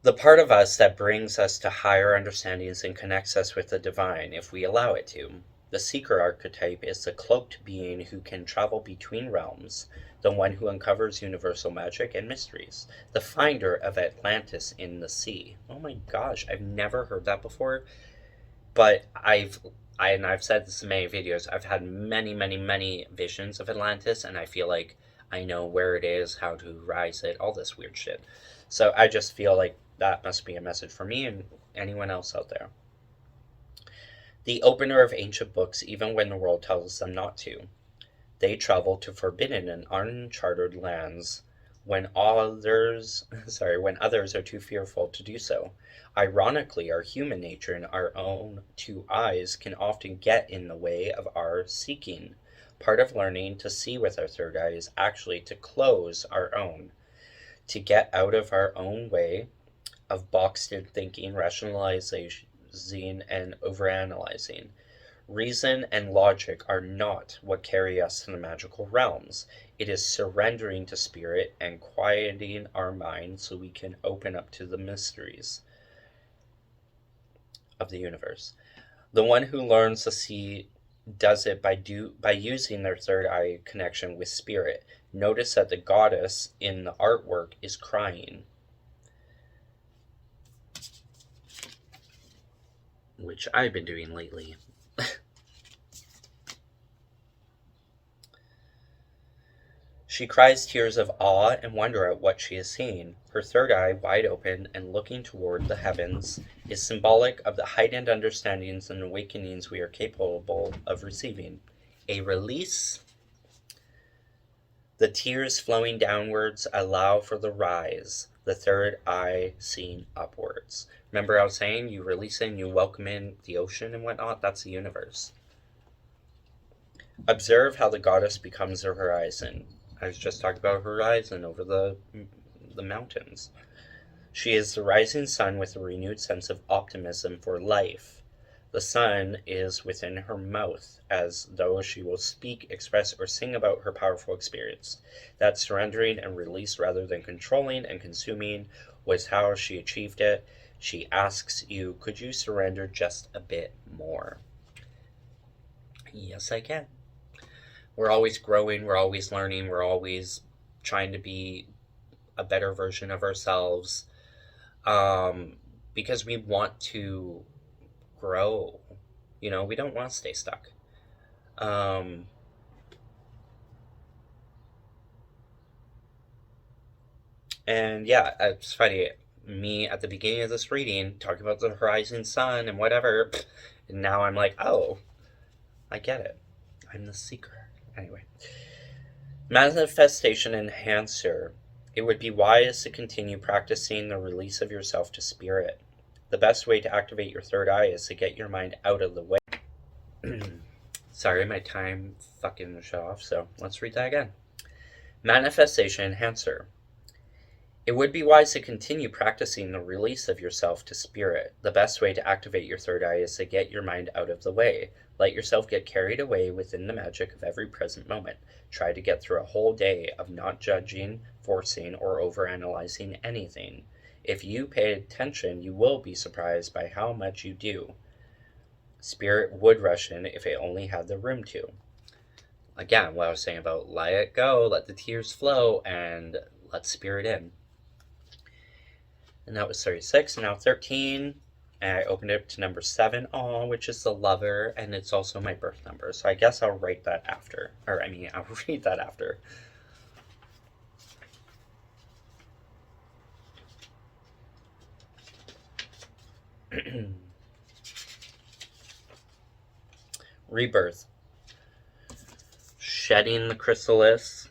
The part of us that brings us to higher understandings and connects us with the divine, if we allow it to. The seeker archetype is the cloaked being who can travel between realms, the one who uncovers universal magic and mysteries, the finder of Atlantis in the sea. Oh my gosh, I've never heard that before, but I've said this in many videos, I've had many visions of Atlantis, and I feel like I know where it is, how to rise it, all this weird shit. So I just feel like that must be a message for me and anyone else out there. The opener of ancient books, even when the world tells them not to. They travel to forbidden and uncharted lands when others are too fearful to do so. Ironically, our human nature and our own two eyes can often get in the way of our seeking. Part of learning to see with our third eye is actually to close our own, to get out of our own way of boxed-in thinking, rationalizing, and overanalyzing. Reason and logic are not what carry us to the magical realms. It is surrendering to spirit and quieting our mind so we can open up to the mysteries of the universe. The one who learns to see does it by using their third eye connection with spirit. Notice that the goddess in the artwork is crying. which I've been doing lately. She cries tears of awe and wonder at what she is seeing. Her third eye, wide open and looking toward the heavens, is symbolic of the heightened understandings and awakenings we are capable of receiving. A release. The tears flowing downwards allow for the rise, the third eye seeing upwards. Remember I was saying you release in, you welcome in the ocean and whatnot? That's the universe. Observe how the goddess becomes the horizon. I was just talking about horizon over the mountains. She is the rising sun with a renewed sense of optimism for life. The sun is within her mouth, as though she will speak, express, or sing about her powerful experience. That surrendering and release rather than controlling and consuming was how she achieved it. She asks you, could you surrender just a bit more? Yes, I can. We're always growing, we're always learning, we're always trying to be a better version of ourselves, because we want to grow. We don't want to stay stuck. And yeah, it's funny. Me at the beginning of this reading talking about the horizon sun and whatever, and now I'm like, oh, I get it. I'm the seeker. Anyway, manifestation enhancer. It would be wise to continue practicing the release of yourself to spirit. The best way to activate your third eye is to get your mind out of the way. Sorry, my time fucking shut off, so let's read that again. Manifestation enhancer. It would be wise to continue practicing the release of yourself to spirit. The best way to activate your third eye is to get your mind out of the way. Let yourself get carried away within the magic of every present moment. Try to get through a whole day of not judging, forcing, or overanalyzing anything. If you pay attention, you will be surprised by how much you do. Spirit would rush in if it only had the room to. Again, what I was saying about let it go, let the tears flow, and let spirit in. And that was 36, and now 13. And I opened it up to number 7, which is the lover, and it's also my birth number. So I guess I'll write that after. I'll read that after. Rebirth. Shedding the chrysalis.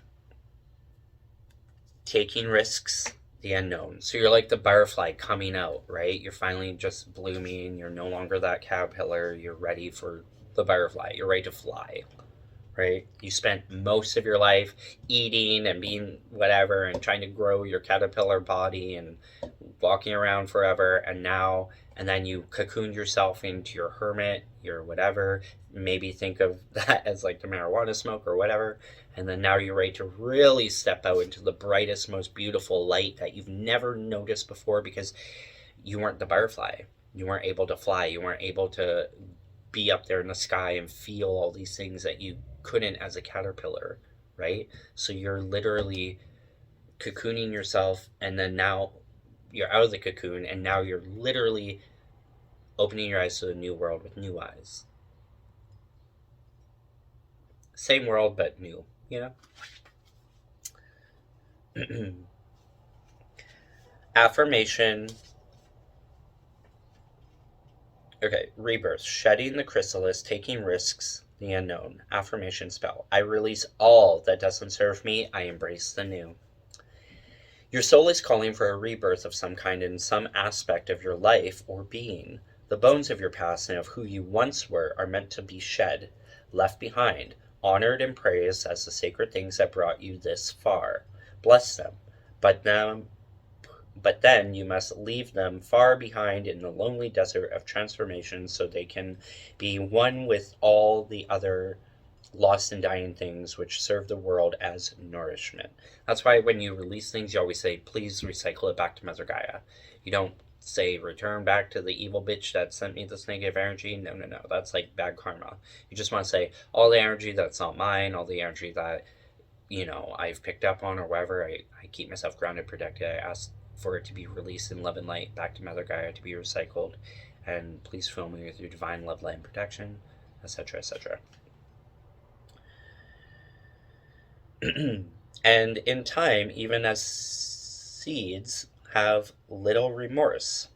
Taking risks. The unknown. So you're like the butterfly coming out, right? You're finally just blooming. You're no longer that caterpillar. You're ready for the butterfly. You're ready to fly, right? You spent most of your life eating and being whatever and trying to grow your caterpillar body and walking around forever, and then you cocooned yourself into your hermit, your whatever. Maybe think of that as like the marijuana smoke or whatever. And then now you're ready to really step out into the brightest, most beautiful light that you've never noticed before, because you weren't the butterfly. You weren't able to fly. You weren't able to be up there in the sky and feel all these things that you couldn't as a caterpillar, right? So you're literally cocooning yourself, and then now you're out of the cocoon, and now you're literally opening your eyes to the new world with new eyes. Same world, but new, Affirmation. Okay, rebirth. Shedding the chrysalis, taking risks, the unknown. Affirmation spell. I release all that doesn't serve me. I embrace the new. Your soul is calling for a rebirth of some kind in some aspect of your life or being. The bones of your past and of who you once were are meant to be shed, left behind, honored and praised as the sacred things that brought you this far. Bless them, but then you must leave them far behind in the lonely desert of transformation so they can be one with all the other lost and dying things which serve the world as nourishment. That's why when you release things, you always say, please recycle it back to Mother Gaia. You don't say, return back to the evil bitch that sent me this negative energy. No. That's like bad karma. You just want to say, all the energy that's not mine, all the energy that, I've picked up on or whatever, I keep myself grounded, protected. I ask for it to be released in love and light back to Mother Gaia to be recycled. and please fill me with your divine love, light, and protection, etc., etc. And in time, even as seeds have little remorse.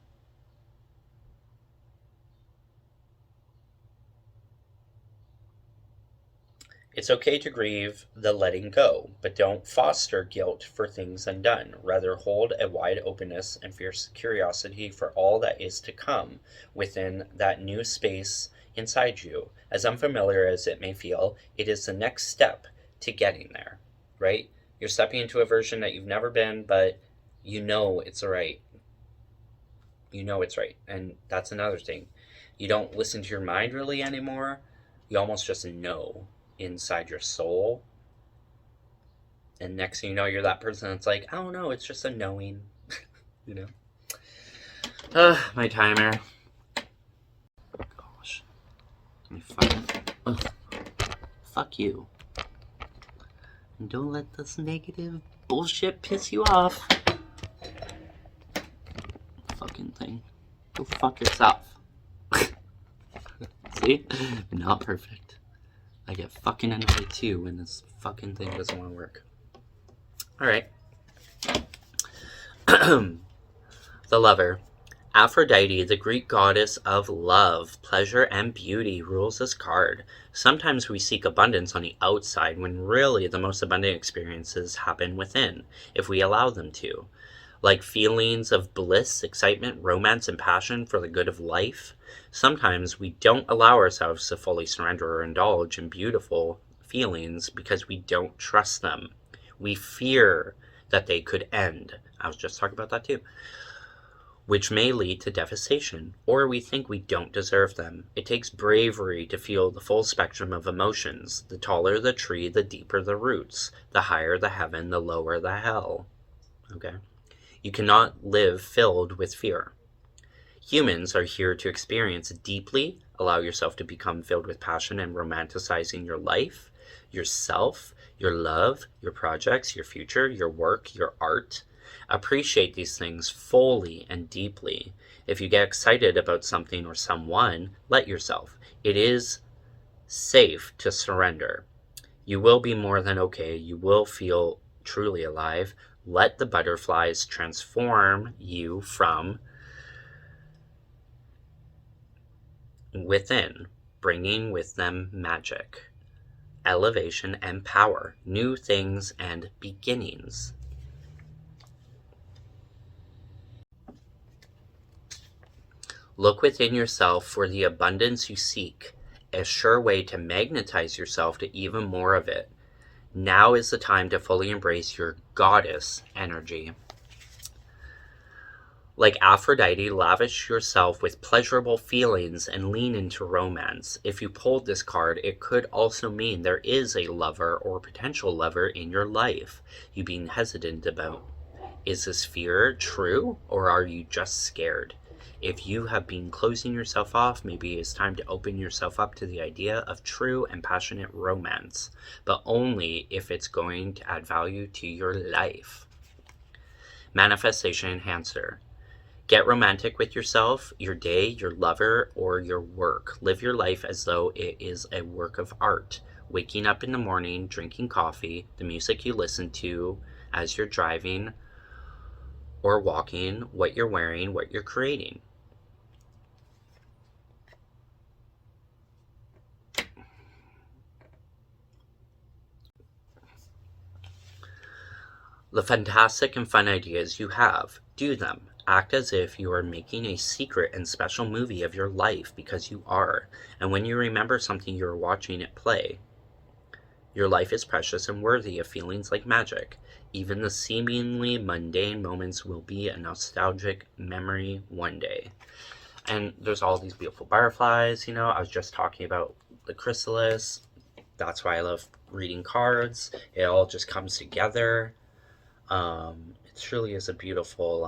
It's okay to grieve the letting go, but don't foster guilt for things undone. Rather, hold a wide openness and fierce curiosity for all that is to come within that new space inside you. As unfamiliar as it may feel, it is the next step to getting there, right? You're stepping into a version that you've never been, but you know it's right. You know it's right. And that's another thing. You don't listen to your mind really anymore. You almost just know inside your soul. And next thing you know, you're that person that's like, I don't know, it's just a knowing. You know? My timer. Gosh. Let me fuck you. And don't let this negative bullshit piss you off. Fucking thing. Go fuck yourself. See? Not perfect. I get fucking annoyed too when this fucking thing doesn't want to work. Alright. The Lover. Aphrodite, the Greek goddess of love, pleasure, and beauty, rules this card. Sometimes we seek abundance on the outside when really the most abundant experiences happen within, if we allow them to. Like feelings of bliss, excitement, romance, and passion for the good of life. Sometimes we don't allow ourselves to fully surrender or indulge in beautiful feelings because we don't trust them. We fear that they could end. I was just talking about that too. Which may lead to devastation, or we think we don't deserve them. It takes bravery to feel the full spectrum of emotions. The taller the tree, the deeper the roots. The higher the heaven, the lower the hell. Okay? You cannot live filled with fear. Humans are here to experience deeply, allow yourself to become filled with passion and romanticizing your life, yourself, your love, your projects, your future, your work, your art. Appreciate these things fully and deeply. If you get excited about something or someone, let yourself. It is safe to surrender. You will be more than okay. You will feel truly alive. Let the butterflies transform you from within, bringing with them magic, elevation, and power, new things and beginnings. Look within yourself for the abundance you seek, a sure way to magnetize yourself to even more of it. Now is the time to fully embrace your goddess energy. Like Aphrodite, lavish yourself with pleasurable feelings and lean into romance. If you pulled this card, it could also mean there is a lover or potential lover in your life you've been hesitant about. Is this fear true, or are you just scared? If you have been closing yourself off, maybe it's time to open yourself up to the idea of true and passionate romance, but only if it's going to add value to your life. Manifestation Enhancer. Get romantic with yourself, your day, your lover, or your work. Live your life as though it is a work of art. Waking up in the morning, drinking coffee, the music you listen to as you're driving or walking, what you're wearing, what you're creating. The fantastic and fun ideas you have, do them. Act as if you are making a secret and special movie of your life, because you are. And when you remember something you're watching it play, your life is precious and worthy of feelings like magic. Even the seemingly mundane moments will be a nostalgic memory one day. And there's all these beautiful butterflies, I was just talking about the chrysalis. That's why I love reading cards. It all just comes together. It truly is a beautiful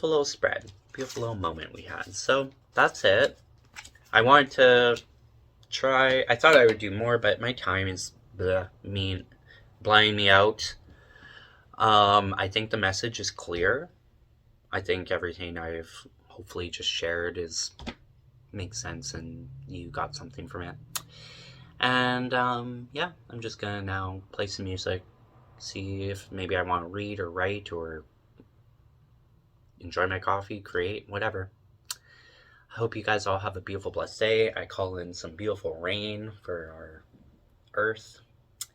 little spread, beautiful little moment we had. So that's it. I wanted to try, I thought I would do more, but my time is blowing me out. I think the message is clear. I think everything I've hopefully just shared makes sense and you got something from it. And yeah, I'm just gonna now play some music, see if maybe I want to read or write or enjoy my coffee, create, whatever. I hope you guys all have a beautiful, blessed day. I call in some beautiful rain for our earth.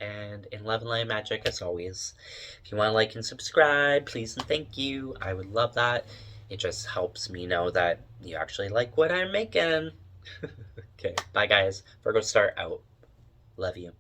And in love and light magic, as always, if you want to like and subscribe, please and thank you. I would love that. It just helps me know that you actually like what I'm making. Okay, bye guys. VirgoStar out. Love you.